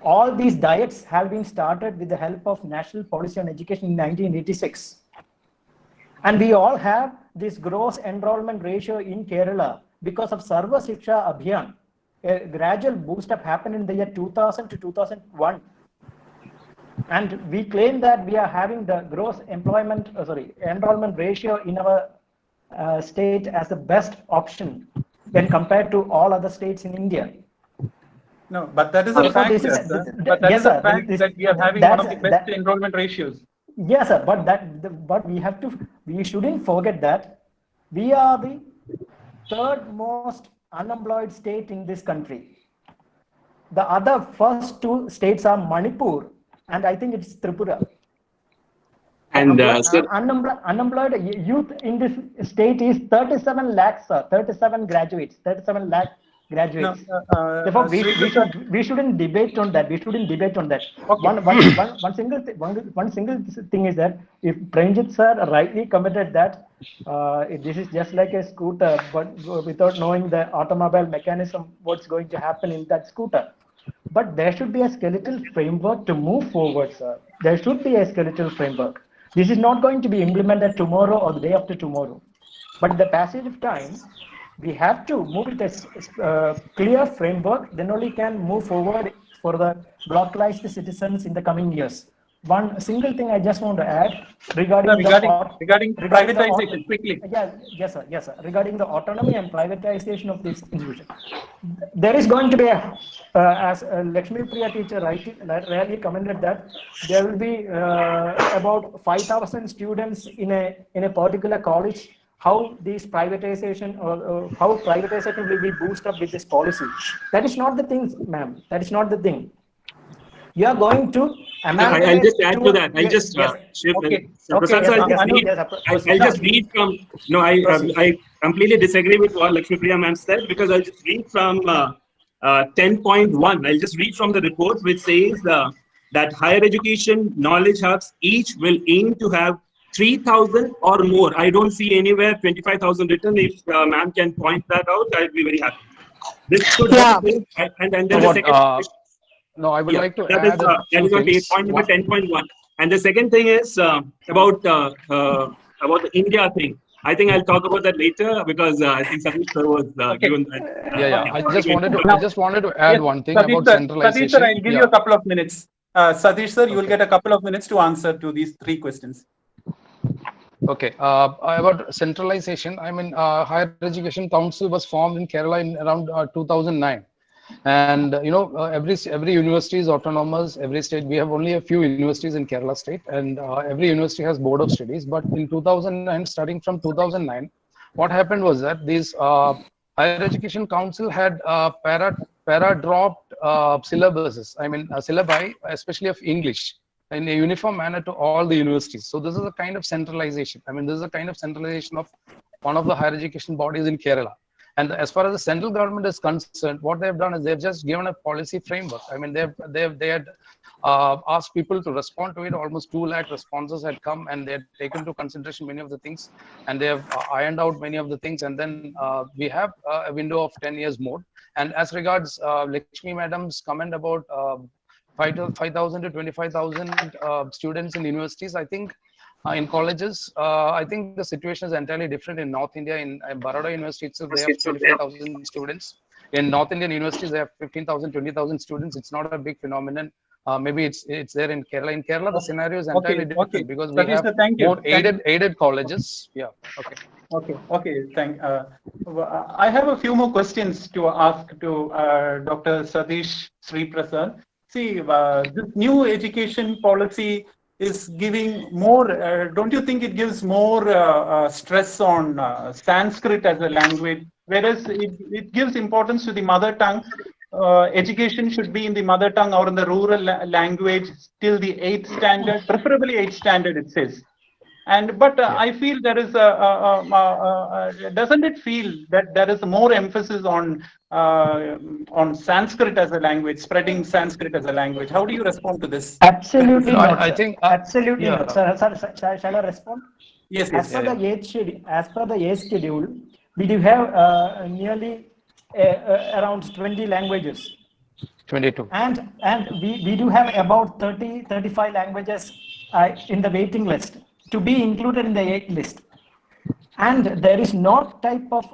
[SPEAKER 4] All these diets have been started with the help of national policy on education in 1986. And we all have this gross enrollment ratio in Kerala because of Sarva Shiksha Abhiyan. A gradual boost up happened in the year 2000 to 2001. And we claim that we are having the gross enrollment ratio in our state as the best option when compared to all other states in India.
[SPEAKER 2] No, but that is a fact, but that is a fact that we are having one of the best enrollment ratios.
[SPEAKER 4] Yes, sir, but we shouldn't forget that we are the third most unemployed state in this country. The other first two states are Manipur and I think it's Tripura.
[SPEAKER 3] And
[SPEAKER 4] unemployed youth in this state is 37 lakhs, sir, 37 lakh graduates.
[SPEAKER 2] No,
[SPEAKER 4] therefore, we shouldn't debate on that. Okay. One single thing is that if Pranjit sir rightly commented that this is just like a scooter, but without knowing the automobile mechanism, what's going to happen in that scooter. But there should be a skeletal framework to move forward, sir. There should be a skeletal framework. This is not going to be implemented tomorrow or the day after tomorrow. But in the passage of time, we have to move with a clear framework, then only can move forward for the localized citizens in the coming years. One single thing I just want to add regarding
[SPEAKER 2] privatization, quickly.
[SPEAKER 4] Yes, sir. Regarding the autonomy and privatization of this institution, there is going to be as Lakshmi Priya teacher rightly commented that there will be about 5,000 students in a particular college. How this privatization or how privatization will be boosted up with this policy? That is not the thing, ma'am. That is not the thing. You are going to.
[SPEAKER 3] I'll just add to that. I'll just I'll just read from. No, I completely disagree with what Lakshmi Priya ma'am said, because I'll just read from 10.1. I'll just read from the report, which says that higher education knowledge hubs each will aim to have 3,000 or more. I don't see anywhere 25,000 written. If ma'am can point that out, I'd be very happy. This should and then there is a second.
[SPEAKER 5] No, I would like to
[SPEAKER 3] that
[SPEAKER 5] add
[SPEAKER 3] is on point number 10.1. And the second thing is about the India thing. I think I'll talk about that later because I think Satish sir was given that.
[SPEAKER 5] I just wanted to add one thing
[SPEAKER 2] Satish
[SPEAKER 5] about
[SPEAKER 2] sir,
[SPEAKER 5] centralization.
[SPEAKER 2] Satish sir, I'll give you a couple of minutes. Satish sir, you will get a couple of minutes to answer to these 3 questions.
[SPEAKER 5] Okay, about centralization, I mean, Higher Education Council was formed in Kerala in around 2009. And every university is autonomous. Every state, we have only a few universities in Kerala state, and every university has board of studies. But in 2009, starting from 2009, what happened was that these Higher Education Council had para dropped syllabuses. I mean, syllabi, especially of English, in a uniform manner to all the universities. So this is a kind of centralization. I mean, this is a kind of centralization of one of the higher education bodies in Kerala. And as far as the central government is concerned, what they've done is they've just given a policy framework. I mean, they had asked people to respond to it. Almost 2 lakh responses had come, and they had taken into consideration many of the things, and they have ironed out many of the things. And then we have a window of 10 years more. And as regards Lakshmi Madam's comment about 5,000 to 25,000 students in universities, I think in colleges, I think the situation is entirely different in North India. In Baroda University itself, they have 25,000 students. In North Indian universities, they have 15,000, 20,000 students. It's not a big phenomenon. Maybe it's there in Kerala. In Kerala, the scenario is entirely different because we have more aided colleges. Yeah. Okay.
[SPEAKER 2] Okay. I have a few more questions to ask to Dr. Satish Sri Prasad. See, this new education policy is giving more, don't you think it gives more stress on Sanskrit as a language, whereas it gives importance to the mother tongue? Education should be in the mother tongue or in the rural language till the 8th standard, preferably 8th standard, it says. But I feel there is doesn't it feel that there is more emphasis on Sanskrit as a language, spreading Sanskrit as a language? How do you respond to this?
[SPEAKER 4] Absolutely not.
[SPEAKER 5] I think
[SPEAKER 4] absolutely not. Shall I respond?
[SPEAKER 2] Yes.
[SPEAKER 4] As per the age schedule, we do have nearly around 20 languages.
[SPEAKER 5] 22.
[SPEAKER 4] And we do have about 35 languages in the waiting list to be included in the 8th list. And there is no type of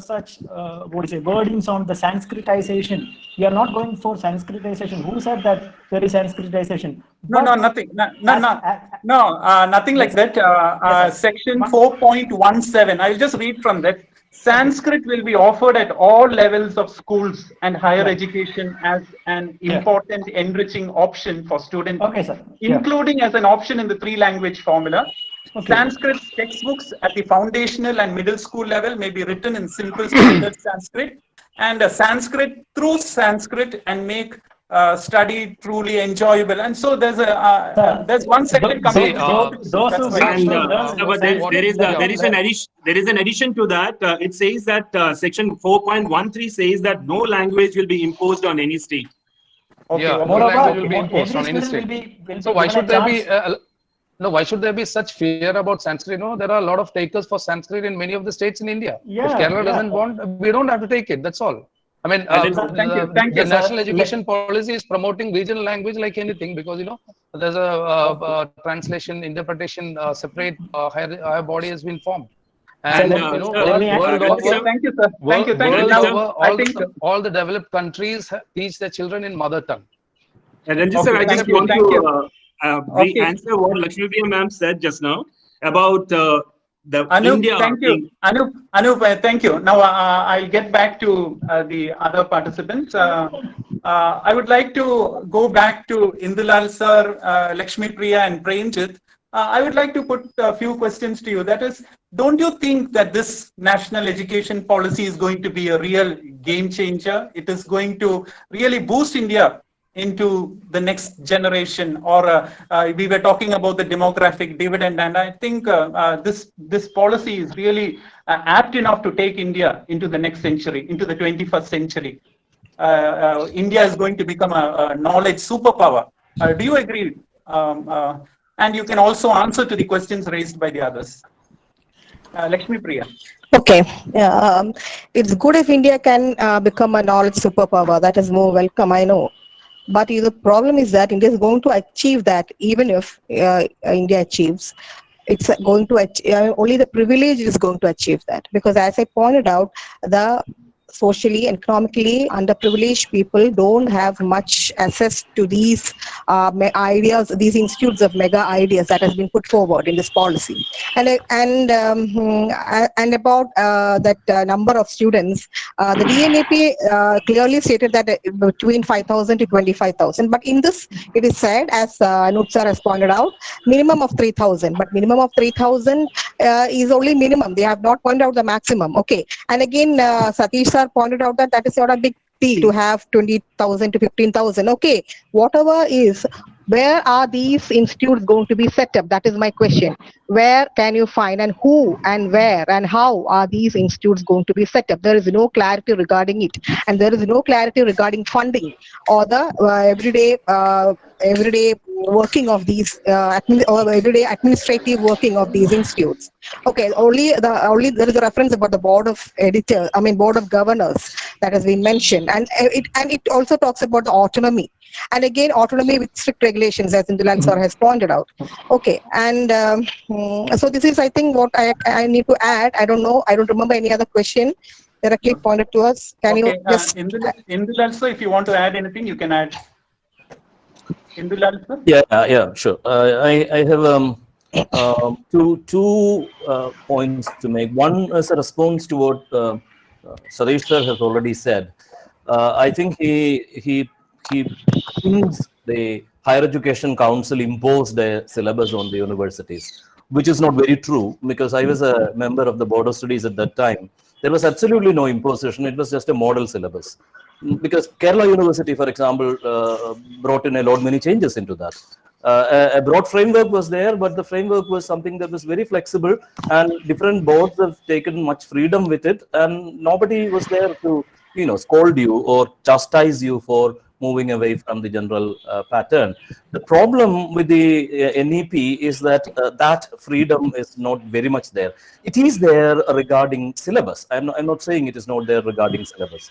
[SPEAKER 4] such wordings on the Sanskritization. We are not going for Sanskritization. Who said that there is Sanskritization?
[SPEAKER 2] Nothing like that. Section 4.17. I'll just read from that. Sanskrit will be offered at all levels of schools and higher education as an important enriching option for students, including as an option in the 3-language formula. Sanskrit textbooks at the foundational and middle school level may be written in simple standard Sanskrit, and Sanskrit through Sanskrit and make study truly enjoyable. And so there's one section coming.
[SPEAKER 3] There is an addition to that. It says that section 4.13 says that no language will be imposed on any state.
[SPEAKER 5] No language will be imposed on any state. So why should there be? Why should there be such fear about Sanskrit? No, there are a lot of takers for Sanskrit in many of the states in India. If Kerala doesn't want, we don't have to take it. That's all. I mean, the national education policy is promoting regional language like anything, because there's a translation, interpretation, separate higher body has been formed. And
[SPEAKER 2] thank you, sir.
[SPEAKER 5] All the developed countries teach their children in mother tongue.
[SPEAKER 3] And then just I just want to answer what Lakshmi ma'am said just now about
[SPEAKER 2] Anup,
[SPEAKER 3] India.
[SPEAKER 2] Thank you. Anup, thank you. Now I'll get back to the other participants. I would like to go back to Indulal sir, Lakshmi Priya and Premjit. I would like to put a few questions to you. That is, don't you think that this national education policy is going to be a real game changer? It is going to really boost India into the next generation, or we were talking about the demographic dividend, and I think this policy is really apt enough to take India into the next century, into the 21st century. India is going to become a knowledge superpower. Do you agree? And you can also answer to the questions raised by the others. Lakshmi Priya.
[SPEAKER 6] Okay, it's good if India can become a knowledge superpower. That is more welcome, I know. But the problem is that India is going to achieve that, even if India achieves. It's going to only the privilege is going to achieve that, because as I pointed out, the socially and economically underprivileged people don't have much access to these ideas, these institutes of mega ideas that has been put forward in this policy. And about that number of students, the DNAP clearly stated that between 5,000 to 25,000. But in this, it is said, as Anup sir has pointed out, minimum of 3,000. But minimum of 3,000 is only minimum. They have not pointed out the maximum. Okay. And again, Satish sir pointed out that that is not a big deal to have 20,000 to 15,000. Okay. Whatever is, where are these institutes going to be set up? That is my question. Where can you find, and who and where and how are these institutes going to be set up? There is no clarity regarding it, and there is no clarity regarding funding or the everyday working of these or everyday administrative working of these institutes. Okay, only there is a reference about the board of governors that has been mentioned, and it also talks about the autonomy. And again, autonomy with strict regulations, as Indulal sir has pointed out. Okay, and so this is, I think, what I need to add. I don't know. I don't remember any other question directly pointed to us. Can you just...
[SPEAKER 2] Indulal sir, if you want to add anything, you can add. Indulal sir?
[SPEAKER 7] Yeah, sure. I have two points to make. One is a response to what Sadish sir has already said. I think he thinks the Higher Education Council imposed a syllabus on the universities, which is not very true, because I was a member of the Board of Studies at that time. There was absolutely no imposition. It was just a model syllabus. Because Kerala University, for example, brought in a lot many changes into that. A broad framework was there, but the framework was something that was very flexible, and different boards have taken much freedom with it, and nobody was there to scold you or chastise you for moving away from the general pattern. The problem with the NEP is that that freedom is not very much there. It is there regarding syllabus. I'm not saying it is not there regarding syllabus,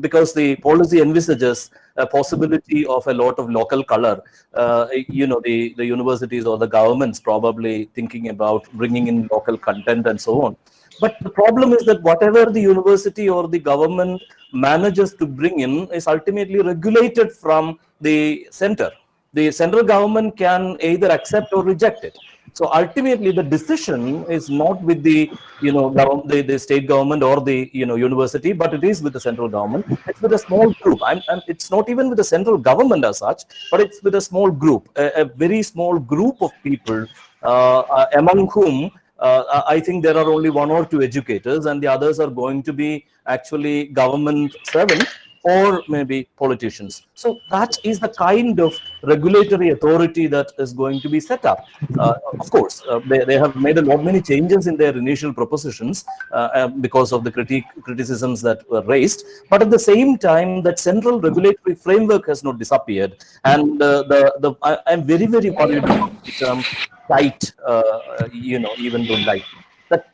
[SPEAKER 7] because the policy envisages a possibility of a lot of local color. The universities or the governments probably thinking about bringing in local content and so on. But the problem is that whatever the university or the government manages to bring in is ultimately regulated from the center. The central government can either accept or reject it. So ultimately, the decision is not with the the state government or the university, but it is with the central government. It's with a small group. It's not even with the central government as such, but it's with a small group, a very small group of people, among whom I think there are only one or two educators, and the others are going to be actually government servants or maybe politicians. So that is the kind of regulatory authority that is going to be set up. Of course, they have made a lot many changes in their initial propositions because of the criticisms that were raised. But at the same time, that central regulatory framework has not disappeared, and I'm very worried about the term tight, even though light. The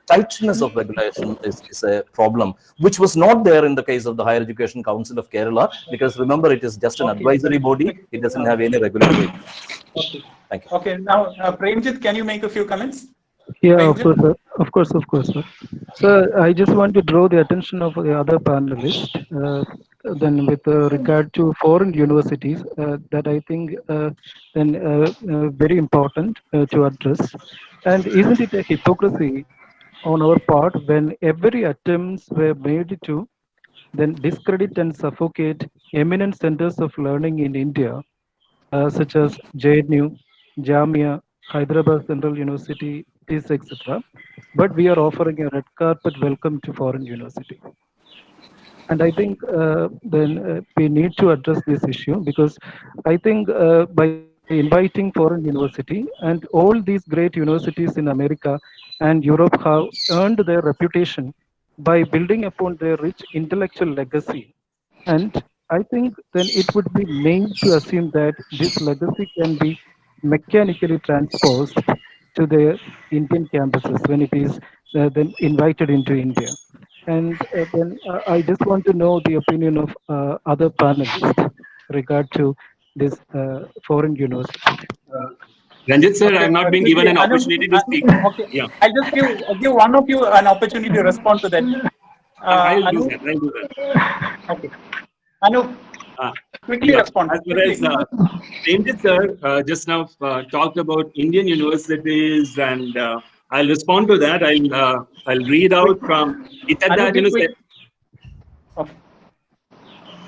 [SPEAKER 7] tightness of regulation is a problem, which was not there in the case of the Higher Education Council of Kerala, because remember, it is just an advisory body. It doesn't have any regulatory.
[SPEAKER 2] Okay.
[SPEAKER 7] Thank you.
[SPEAKER 2] Okay, now Premjit, can you make a few comments?
[SPEAKER 8] Yeah,
[SPEAKER 2] Premjit?
[SPEAKER 8] of course, sir. So I just want to draw the attention of the other panelists. Then with regard to foreign universities, that I think very important to address. And isn't it a hypocrisy on our part when every attempts were made to then discredit and suffocate eminent centers of learning in India, such as JNU, Jamia, Hyderabad Central University, etc. But we are offering a red carpet welcome to foreign university. And I think we need to address this issue, because I think by inviting foreign university, and all these great universities in America and Europe have earned their reputation by building upon their rich intellectual legacy. And I think then it would be naive to assume that this legacy can be mechanically transposed to the Indian campuses when it is then invited into India. And then I just want to know the opinion of other panelists regard to this foreign universities.
[SPEAKER 3] Ranjit sir, I
[SPEAKER 2] Okay,
[SPEAKER 3] have not been
[SPEAKER 2] quickly,
[SPEAKER 3] given an
[SPEAKER 2] Anup,
[SPEAKER 3] opportunity to speak.
[SPEAKER 2] okay,
[SPEAKER 3] Yeah,
[SPEAKER 2] I'll just give one of you an opportunity to respond to that.
[SPEAKER 3] I'll do
[SPEAKER 2] Anup,
[SPEAKER 3] that. I'll do that.
[SPEAKER 2] okay. Anup,
[SPEAKER 3] Uh,
[SPEAKER 2] quickly
[SPEAKER 3] yeah,
[SPEAKER 2] respond.
[SPEAKER 3] as far
[SPEAKER 2] Quickly.
[SPEAKER 3] as Ranjit sir just now talked about Indian universities, and I'll respond to that. I'll read
[SPEAKER 2] Quick.
[SPEAKER 3] out from. He said
[SPEAKER 2] Anup,
[SPEAKER 3] that
[SPEAKER 2] be quick. Okay.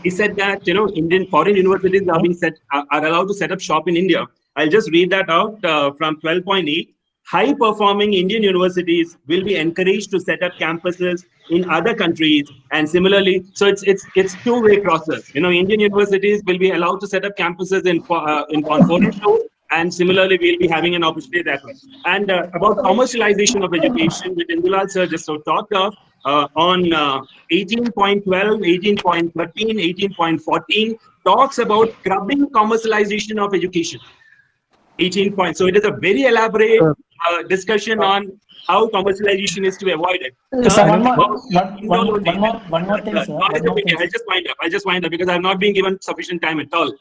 [SPEAKER 3] he said that Indian foreign universities are being are allowed to set up shop in India. I'll just read that out from 12.8. High performing Indian universities will be encouraged to set up campuses in other countries, and similarly, so it's two-way process. Indian universities will be allowed to set up campuses on foreign shores, and similarly, we'll be having an opportunity that way. And about commercialization of education, which Indulal sir just so talked of, on 18.12, 18.13, 18.14 talks about scrubbing commercialization of education. 18 points. So it is a very elaborate discussion on how commercialization is to be avoided.
[SPEAKER 4] Sir, one more thing, sir.
[SPEAKER 3] Knowledge of India. I'll just wind up because I've not been given sufficient time at all.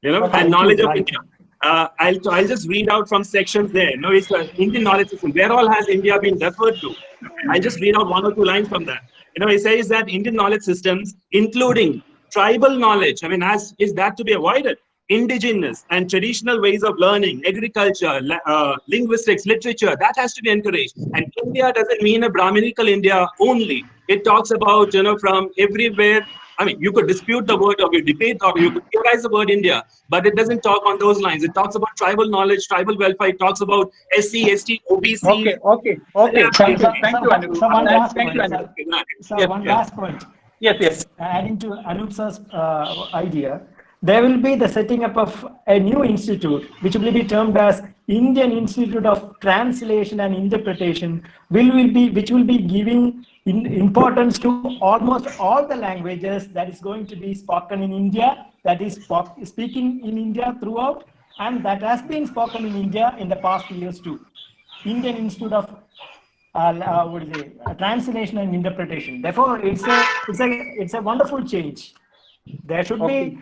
[SPEAKER 4] Okay,
[SPEAKER 3] And knowledge of
[SPEAKER 4] right.
[SPEAKER 3] India. I'll just read out from sections there. It's the Indian knowledge system. Where all has India been referred to? I'll just read out one or two lines from that. It says that Indian knowledge systems, including tribal knowledge, is that to be avoided? Indigenous and traditional ways of learning, agriculture, linguistics, literature, that has to be encouraged. And India doesn't mean a Brahminical India only. It talks about, from everywhere. You could dispute the word, or you debate, or you could theorize the word India, but it doesn't talk on those lines. It talks about tribal knowledge, tribal welfare. It talks about SC, ST, OBC.
[SPEAKER 2] Okay. Thank you, Anup.
[SPEAKER 4] So one last
[SPEAKER 2] Thank you,
[SPEAKER 4] point.
[SPEAKER 2] Anup.
[SPEAKER 4] Sir, one last point.
[SPEAKER 2] Yes.
[SPEAKER 4] Adding to Anup's idea, there will be the setting up of a new institute, which will be termed as Indian Institute of Translation and Interpretation, which will be giving importance to almost all the languages that is going to be spoken in India, that is speaking in India throughout, and that has been spoken in India in the past years too. Indian Institute of Translation and Interpretation. Therefore, it's a wonderful change. There should be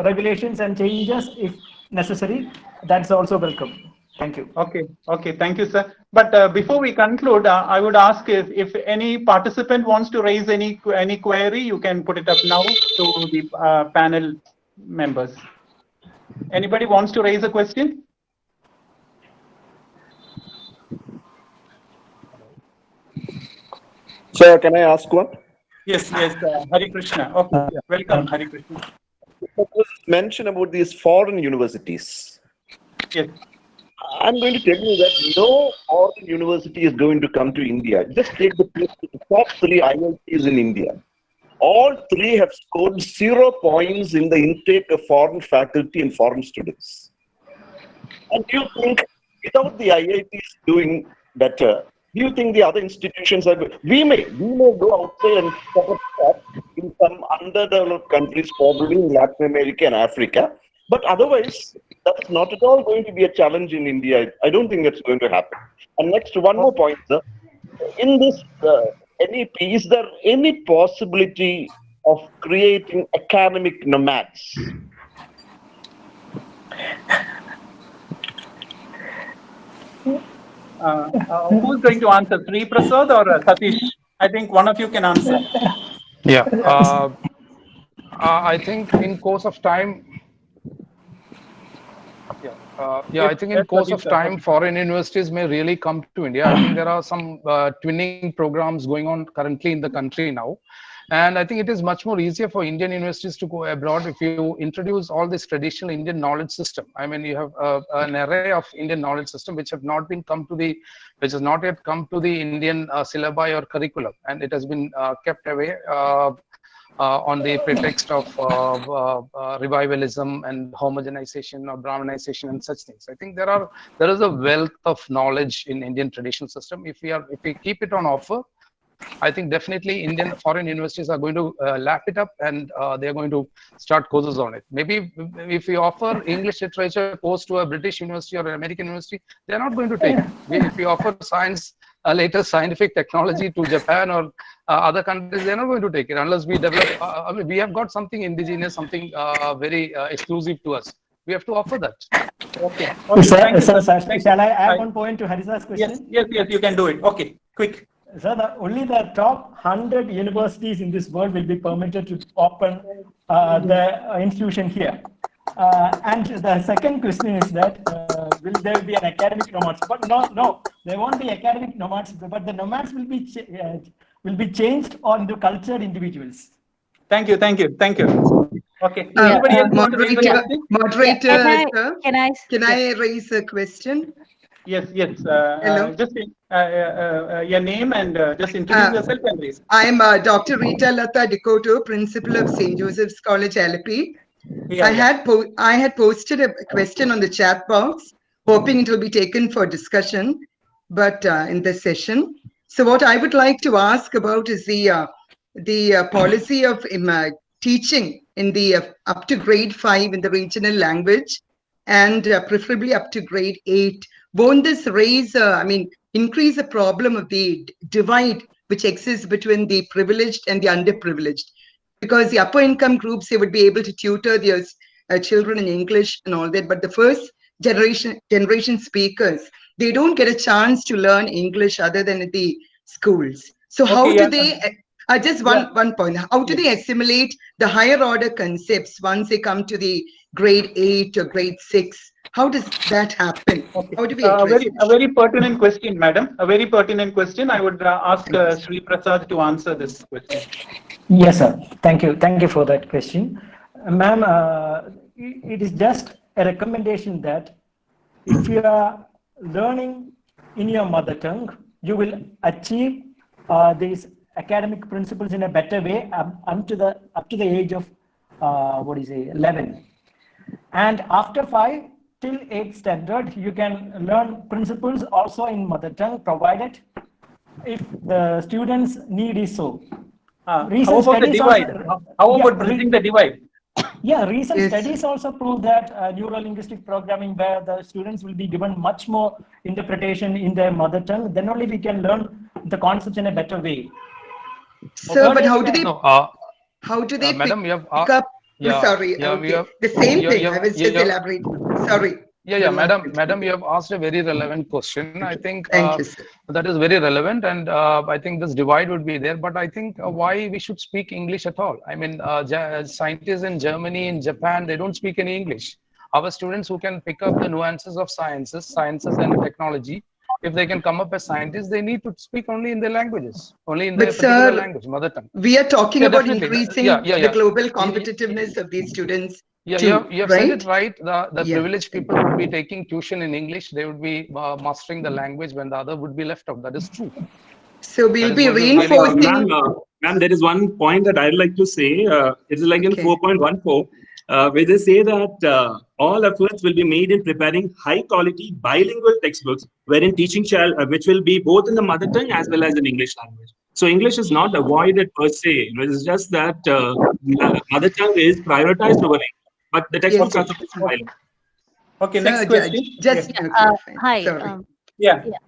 [SPEAKER 4] regulations and changes if necessary. That's also welcome. Thank you.
[SPEAKER 2] Okay. Thank you, sir. But before we conclude, I would ask if any participant wants to raise any query, you can put it up now to the panel members. Anybody wants to raise a question?
[SPEAKER 9] Sir, can I ask one?
[SPEAKER 2] Yes, Hari Krishna. Okay, welcome, Hari Krishna.
[SPEAKER 9] Mention about these foreign universities.
[SPEAKER 2] Yes.
[SPEAKER 9] I'm going to tell you that no foreign university is going to come to India. Just take the top 3 IITs in India. All 3 have scored 0 points in the intake of foreign faculty and foreign students. And do you think without the IITs doing better, do you think the other institutions are good? We may go outside and set up shop in some underdeveloped countries, probably in Latin America and Africa. But otherwise, that's not at all going to be a challenge in India. I don't think that's going to happen. And next, one more point, sir. In this NEP, is there any possibility of creating academic nomads?
[SPEAKER 2] Who's going to answer? Sri Prasad or Satish? I think one of you can answer.
[SPEAKER 5] Yeah. I think in course of time, I think in course of time, foreign universities may really come to India. I think there are some twinning programs going on currently in the country now. And I think it is much more easier for Indian universities to go abroad if you introduce all this traditional Indian knowledge system. You have an array of Indian knowledge system which has not yet come to the Indian syllabi or curriculum, and it has been kept away on the pretext of revivalism and homogenization or Brahmanization and such things. I think there is a wealth of knowledge in Indian traditional system. If we keep it on offer, I think definitely Indian foreign universities are going to lap it up, and they're going to start courses on it. Maybe if we offer English literature course to a British university or an American university, they're not going to take it. If we offer science latest scientific technology to Japan or other countries. They're not going to take it unless we develop. I mean, we have got something indigenous, something very exclusive to us. We have to offer that.
[SPEAKER 2] Okay. Thank you, sir.
[SPEAKER 4] Shall I add one point to Harisa's question?
[SPEAKER 2] Yes, you can do it. Okay, quick.
[SPEAKER 4] So only the top 100 universities in this world will be permitted to open the institution here. And the second question is that will there be an academic nomads? But no, there won't be academic nomads. But the nomads will be changed into cultured individuals.
[SPEAKER 2] Thank you. Okay.
[SPEAKER 10] Moderator, can I raise a question?
[SPEAKER 2] Yes.
[SPEAKER 10] Hello.
[SPEAKER 2] Just your name and just introduce yourself and raise.
[SPEAKER 10] I'm Dr. Rita Lata Dikoto, Principal of St. Joseph's College, Alleppey. I had posted a question on the chat box, hoping it will be taken for discussion, but in this session. So what I would like to ask about is the policy of teaching in the up to grade 5 in the regional language and preferably up to grade 8. Won't this increase the problem of the divide which exists between the privileged and the underprivileged? Because the upper income groups, they would be able to tutor their children in English and all that, but the first generation speakers, they don't get a chance to learn English other than at the schools. So how do they, just one point, how do they assimilate the higher order concepts once they come to the grade 8 or grade 6? How does that happen?
[SPEAKER 2] Okay.
[SPEAKER 10] How do we address it?
[SPEAKER 2] A very pertinent question, madam. A very pertinent question. I would ask Sri Prasad to answer this question.
[SPEAKER 4] Yes, sir. Thank you. Thank you for that question. Ma'am, it is just a recommendation that if you are learning in your mother tongue, you will achieve these academic principles in a better way up to the age of 11. And after 5 till 8 standard, you can learn principles also in mother tongue, provided if the students' need is so.
[SPEAKER 2] How about the divide? How about bridging the divide?
[SPEAKER 4] Yeah, recent studies also prove that neuro-linguistic programming, where the students will be given much more interpretation in their mother tongue, then only we can learn the concepts in a better way.
[SPEAKER 10] Sir, but how do they
[SPEAKER 5] madam,
[SPEAKER 10] pick up? The same thing. I was just elaborating. Sorry.
[SPEAKER 5] Madam, you have asked a very relevant question. I think that is very relevant, and I think this divide would be there. But I think why we should speak English at all? I mean, scientists in Germany, in Japan, they don't speak any English. Our students who can pick up the nuances of sciences and technology, if they can come up as scientists, they need to speak only in their languages, only in their particular language, mother tongue.
[SPEAKER 10] We are talking about increasing the global competitiveness of these students.
[SPEAKER 5] You have said it right. The privileged people would be taking tuition in English. They would be mastering the language when the other would be left out. That is true.
[SPEAKER 10] So we'll be reinforcing.
[SPEAKER 3] Ma'am, there is one point that I'd like to say. It is like in 4.14, where they say that all efforts will be made in preparing high-quality bilingual textbooks, wherein teaching which will be both in the mother tongue as well as in English language. So English is not avoided per se. It's just that mother tongue is prioritized over English. But the textbooks are supposed to be.
[SPEAKER 2] Okay, next question.
[SPEAKER 11] Hi.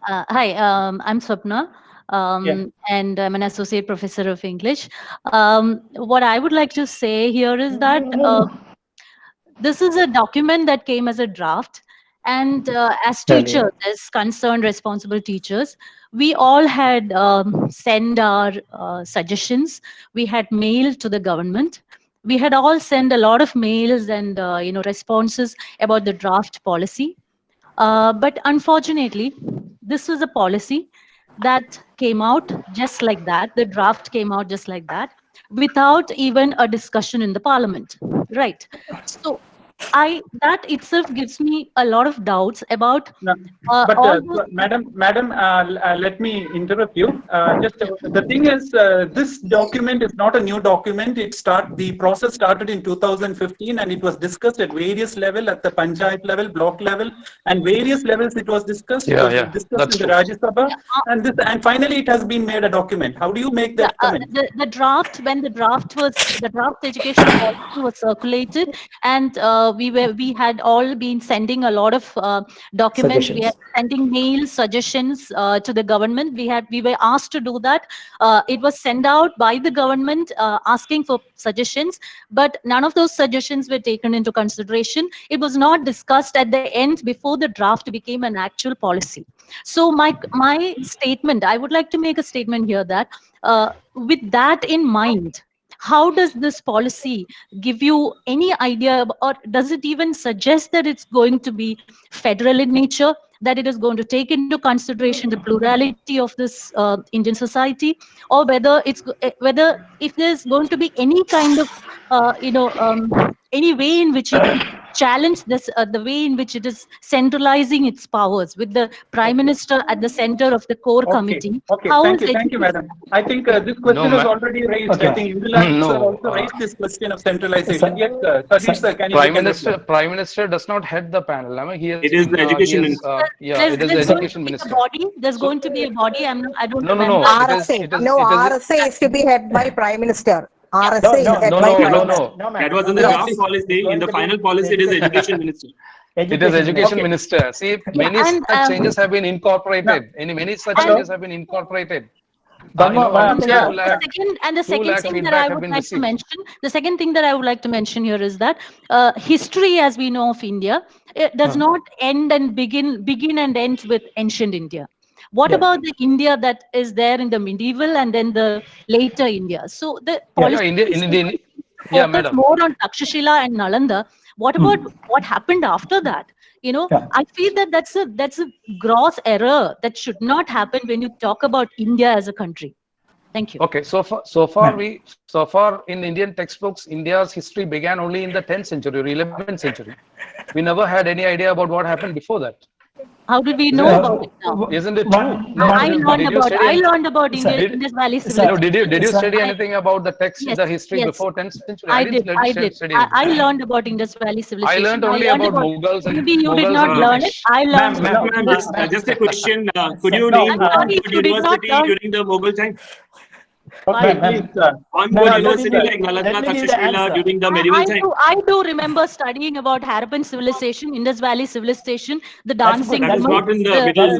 [SPEAKER 11] Hi, I'm Swapna. And I'm an associate professor of English. What I would like to say here is that this is a document that came as a draft. And as teachers, as concerned responsible teachers, we all had sent our suggestions. We had mailed to the government. We had all sent a lot of mails and responses about the draft policy. But unfortunately, this was a policy that came out just like that. The draft came out just like that, without even a discussion in the parliament, right? So that itself gives me a lot of doubts about.
[SPEAKER 2] Madam, let me interrupt you. The thing is, this document is not a new document. The process started in 2015, and it was discussed at various levels, at the panchayat level, block level, and various levels. It was discussed. Discussed in the Rajya Sabha, and finally it has been made a document. How do you make that comment?
[SPEAKER 11] The draft education policy was circulated, and we had all been sending a lot of documents. We had sending mail suggestions to the government. We were asked to do that. It was sent out by the government asking for suggestions, but none of those suggestions were taken into consideration. It was not discussed at the end before the draft became an actual policy. So my statement, I would like to make a statement here that with that in mind, how does this policy give you any idea, or does it even suggest that it's going to be federal in nature, that it is going to take into consideration the plurality of this Indian society, or whether if there's going to be any kind of any way in which it challenge this, the way in which it is centralizing its powers with the Prime Minister at the center of the core committee.
[SPEAKER 2] Okay, thank you, madam. I think this question was already raised. I think Indulal sir also raised this question of centralization. Yes, Satish sir, can you
[SPEAKER 5] Prime Minister does not head the panel. I mean,
[SPEAKER 3] it is the education minister.
[SPEAKER 5] It is the education minister.
[SPEAKER 11] There's going to be a body. I don't remember.
[SPEAKER 5] No.
[SPEAKER 6] RSA is to be head by Prime Minister. RSA is head by Prime Minister.
[SPEAKER 3] That was in the draft policy. In the final policy, it is the education minister.
[SPEAKER 5] It is education minister. See, many such changes have been incorporated. Many such changes have been incorporated.
[SPEAKER 11] The second thing that I would like to mention, the second thing that I would like to mention here is that history, as we know of India, it does not end and begin and end with ancient India. What about the India that is there in the medieval and then the later India? So the policy focus more on Takshashila and Nalanda. What about what happened after that? I feel that that's a gross error that should not happen when you talk about India as a country. Thank you.
[SPEAKER 5] Okay, so far in Indian textbooks, India's history began only in the 10th century or 11th century. We never had any idea about what happened before that.
[SPEAKER 11] How did we know about it now?
[SPEAKER 5] Isn't it true?
[SPEAKER 11] I learned about Indus Valley civilization.
[SPEAKER 5] Did you study anything about the text, the history before 10th century?
[SPEAKER 11] I did. I learned about Indus Valley civilization.
[SPEAKER 5] I learned only about Mughals.
[SPEAKER 11] Maybe you did not learn it. I learned.
[SPEAKER 3] Just a question. Could you name university during the Mughal time?
[SPEAKER 2] Okay, please.
[SPEAKER 3] One good university like Nalanda, Takshashila during the medieval time.
[SPEAKER 11] I do remember studying about Harappan civilization, Indus Valley civilization, the dancing.
[SPEAKER 3] That is not in the middle.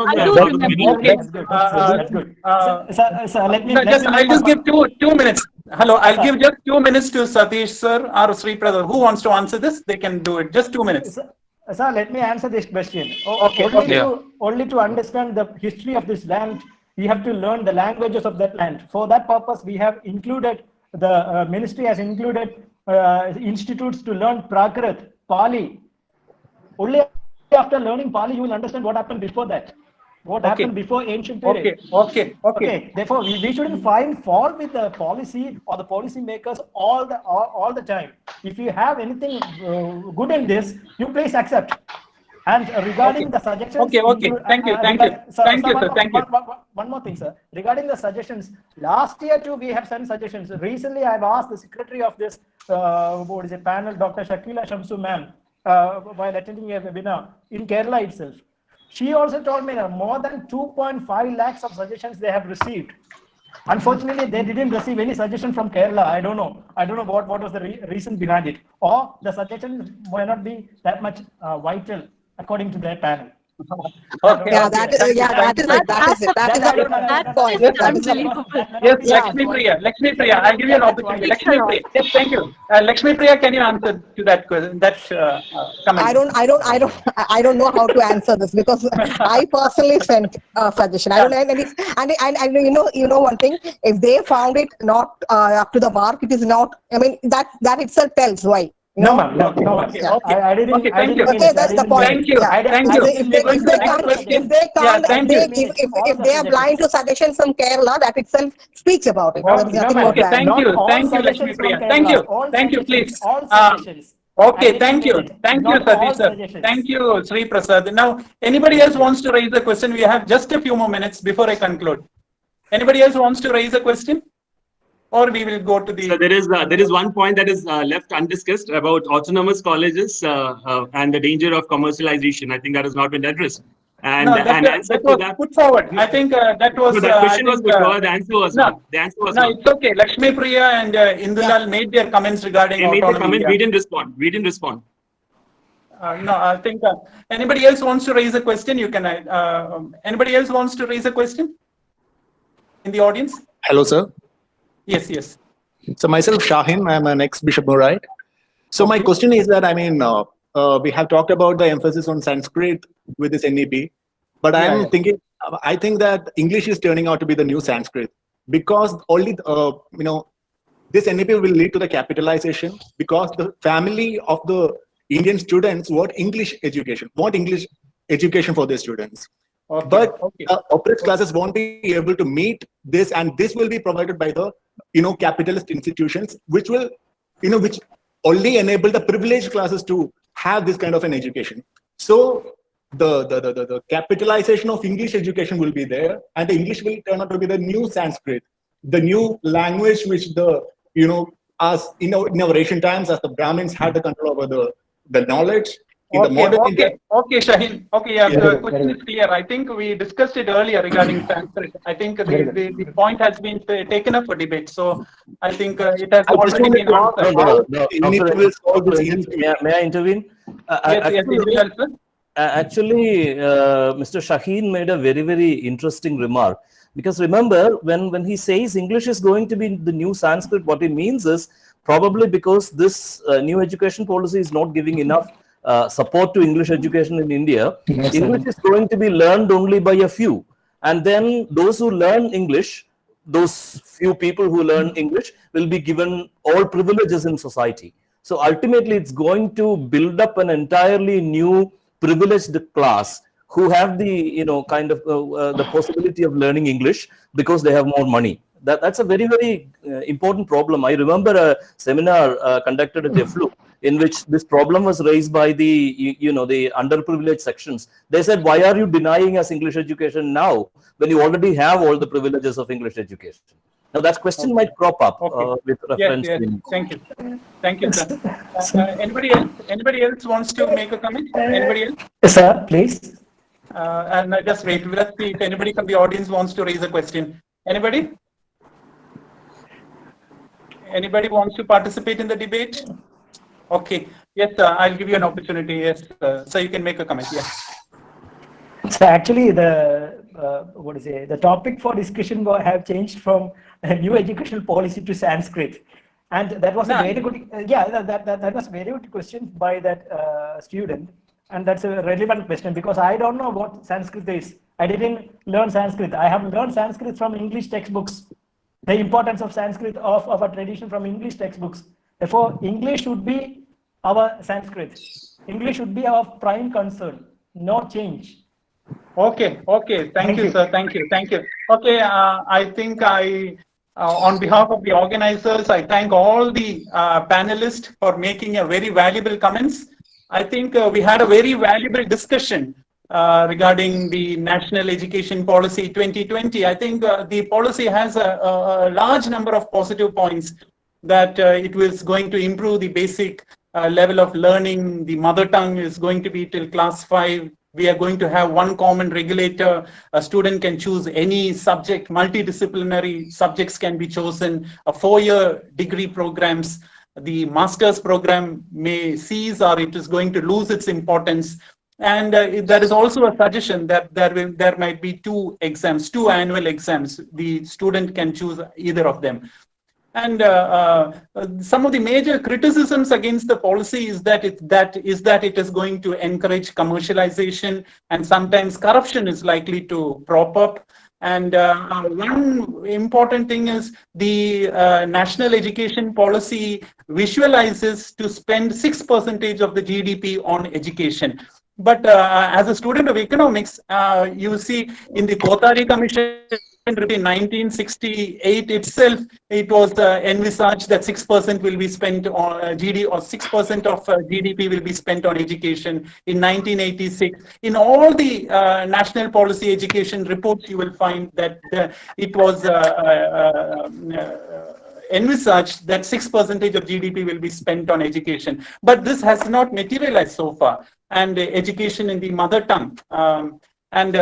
[SPEAKER 11] I do remember.
[SPEAKER 2] That's good. I'll just give two minutes. Hello, I'll give just 2 minutes to Satish sir or Sri Prasad. Who wants to answer this? They can do it. Just 2 minutes.
[SPEAKER 4] Sir, let me answer this question. Only to understand the history of this land, we have to learn the languages of that land. For that purpose, we have included, the ministry has included institutes to learn Prakrit, Pali. Only after learning Pali, you will understand what happened before that. What happened before ancient period.
[SPEAKER 2] Okay.
[SPEAKER 4] Therefore, we shouldn't find fault with the policy or the policy makers all the time. If you have anything good in this, you please accept. And regarding the suggestions,
[SPEAKER 2] Thank you.
[SPEAKER 4] One more thing, sir. Regarding the suggestions, last year too we have sent suggestions. Recently, I've asked the secretary of this panel, Dr. Shakila Shamsu ma'am, while attending a webinar in Kerala itself. She also told me that more than 2.5 lakhs of suggestions they have received. Unfortunately, they didn't receive any suggestion from Kerala. I don't know what was the reason behind it, or the suggestions may not be that much vital according to their panel.
[SPEAKER 6] That is a point.
[SPEAKER 2] Yes, Lakshmi Priya, I'll give you an opportunity. Lakshmi Priya, yes, thank you. Lakshmi Priya, can you answer to that question? That comment.
[SPEAKER 6] I don't know how to answer this because I personally sent a suggestion. I don't know any, and you know one thing. If they found it not up to the mark, it is not. I mean that itself tells why.
[SPEAKER 4] No, ma'am. No. I didn't.
[SPEAKER 2] Okay, thank you.
[SPEAKER 6] Okay, that's the point.
[SPEAKER 2] Thank you.
[SPEAKER 6] If they are blind to suggestions from Kerala, that itself speaks about it.
[SPEAKER 2] Okay, thank you, Lakshmi Priya. Thank you, please. Okay, thank you, Satish sir. Thank you, Sri Prasad. Now, anybody else wants to raise a question? We have just a few more minutes before I conclude. Anybody else wants to raise a question? Or we will go to the...
[SPEAKER 3] So there is one point that is left undiscussed about autonomous colleges and the danger of commercialization. I think that has not been addressed. And,
[SPEAKER 2] no,
[SPEAKER 3] answer
[SPEAKER 2] that was
[SPEAKER 3] that,
[SPEAKER 2] put forward. I think that was.
[SPEAKER 3] So that question was put forward. The answer was
[SPEAKER 2] no.
[SPEAKER 3] not. The answer was
[SPEAKER 2] No,
[SPEAKER 3] not.
[SPEAKER 2] it's okay. Lakshmi Priya and Indulal made their comments regarding
[SPEAKER 3] They made the
[SPEAKER 2] autonomy.
[SPEAKER 3] comment.
[SPEAKER 2] Yeah.
[SPEAKER 3] We didn't respond. We didn't respond.
[SPEAKER 2] No, I think anybody else wants to raise a question? You can. Anybody else wants to raise a question in the audience?
[SPEAKER 12] Hello, sir.
[SPEAKER 2] Yes, yes.
[SPEAKER 12] So myself, Shahin, I'm an ex-Bishop Murray. So my question is that, I mean, we have talked about the emphasis on Sanskrit with this NEP, but I'm thinking, I think that English is turning out to be the new Sanskrit, because only, this NEP will lead to the capitalization, because the family of the Indian students want English education for their students.
[SPEAKER 2] Okay.
[SPEAKER 12] But oppressed classes won't be able to meet this, and this will be provided by the capitalist institutions, which will which only enable the privileged classes to have this kind of an education. So the capitalization of English education will be there, and the English will turn out to be the new Sanskrit, the new language which the as in our ancient times, as the Brahmins had the control over the knowledge. In the modern India.
[SPEAKER 2] Okay, Shahin. Okay, yeah, the question is clear. I think we discussed it earlier regarding Sanskrit. I think the point has been taken up for debate. So I think it has already been answered.
[SPEAKER 7] May I intervene? Actually, Mr. Shaheen made a very, very interesting remark. Because remember, when he says English is going to be the new Sanskrit, what he means is probably because this new education policy is not giving enough support to English education in India. Yes, English is going to be learned only by a few. And then those who learn English, those few people who learn English will be given all privileges in society. So ultimately, it's going to build up an entirely new privileged class who have the the possibility of learning English because they have more money. That's a very, very important problem. I remember a seminar conducted at FLU in which this problem was raised by the the underprivileged sections. They said, why are you denying us English education now when you already have all the privileges of English education? Now that question might crop up with reference to
[SPEAKER 2] Thank you. Thank you, sir. Anybody else wants to make a comment? Anybody else?
[SPEAKER 4] Sir, please.
[SPEAKER 2] And just wait. Let's see if anybody from the audience wants to raise a question. Anybody? Anybody wants to participate in the debate? Okay. Yes, sir. I'll give you an opportunity. Yes, so you can make a comment. Yes.
[SPEAKER 4] So actually, the topic for discussion have changed from new educational policy to Sanskrit, and that was a very good. That was a very good question by that student, and that's a relevant question because I don't know what Sanskrit is. I didn't learn Sanskrit. I have learned Sanskrit from English textbooks. The importance of Sanskrit of our tradition from English textbooks. Therefore, English should be our Sanskrit. English should be our prime concern. No change.
[SPEAKER 2] Okay. Thank you, sir. Thank you. Okay. I think on behalf of the organizers, I thank all the panelists for making a very valuable comments. I think we had a very valuable discussion regarding the National Education Policy 2020. I think the policy has a large number of positive points that it was going to improve the basic level of learning. The mother tongue is going to be till class 5. We are going to have one common regulator. A student can choose any subject. Multidisciplinary subjects can be chosen. A 4-year degree programs. The master's program may cease or it is going to lose its importance. And there is also a suggestion that there might be 2 exams, 2 annual exams. The student can choose either of them. And some of the major criticisms against the policy is that it is going to encourage commercialization, and sometimes corruption is likely to prop up. And one important thing is the national education policy visualizes to spend 6% of the GDP on education. But as a student of economics, you see in the Kothari Commission in 1968 itself, it was envisaged that 6% will be spent on GDP, or 6% of GDP will be spent on education. In 1986, in all the national policy education reports, you will find that it was envisaged that 6% of GDP will be spent on education. But this has not materialized so far. And education in the mother tongue And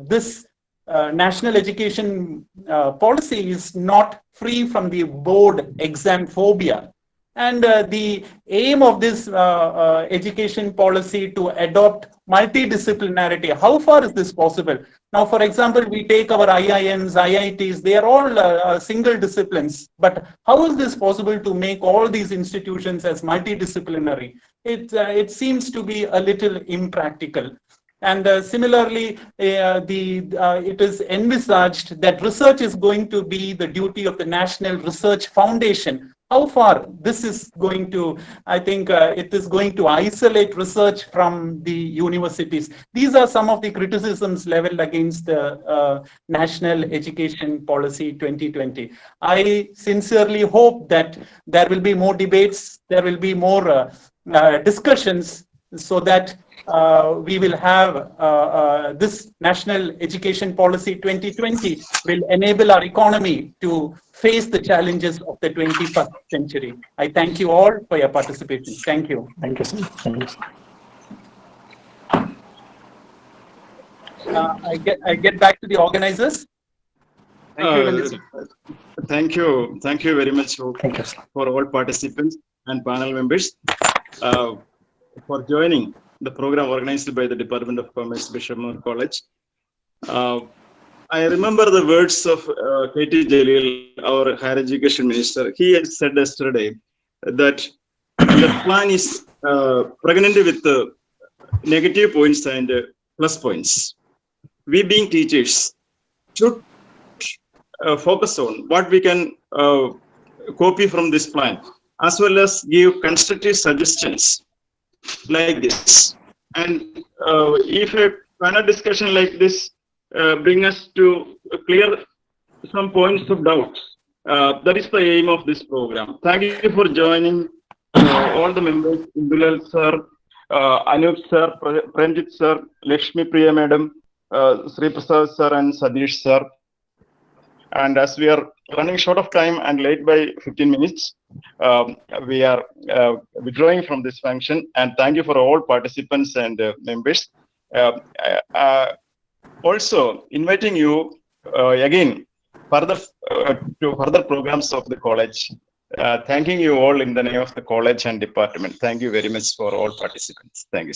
[SPEAKER 2] this national education policy is not free from the board exam phobia. And the aim of this education policy to adopt multidisciplinarity, how far is this possible? Now, for example, we take our IIMs, IITs, they are all single disciplines. But how is this possible to make all these institutions as multidisciplinary? It seems to be a little impractical. And similarly, it is envisaged that research is going to be the duty of the National Research Foundation. How far this is going to, I think it is going to isolate research from the universities. These are some of the criticisms leveled against the National Education Policy 2020. I sincerely hope that there will be more debates, there will be more discussions, so that we will have this National Education Policy 2020 will enable our economy to face the challenges of the 21st century. I thank you all for your participation. Thank you.
[SPEAKER 4] Thank you, sir. Thank you, sir.
[SPEAKER 2] I get back to the organizers.
[SPEAKER 13] Thank you, thank you very much for all participants and panel members for joining the program organized by the Department of Commerce, Bishop Moore College. I remember the words of K.T. Jalil, our higher education minister. He had said yesterday that the plan is pregnant with negative points and plus points. We being teachers should focus on what we can copy from this plan, as well as give constructive suggestions like this. And if a panel discussion like this bring us to clear some points of doubts, that is the aim of this program. Thank you for joining all the members, Indulal sir, Anup sir, Pranjit sir, Lakshmi Priya madam, Sri Prasad sir and Sadish sir. And as we are running short of time and late by 15 minutes, we are withdrawing from this function. And thank you for all participants and members. Also, inviting you again further to further programs of the college. Thanking you all in the name of the college and department. Thank you very much for all participants. Thank you.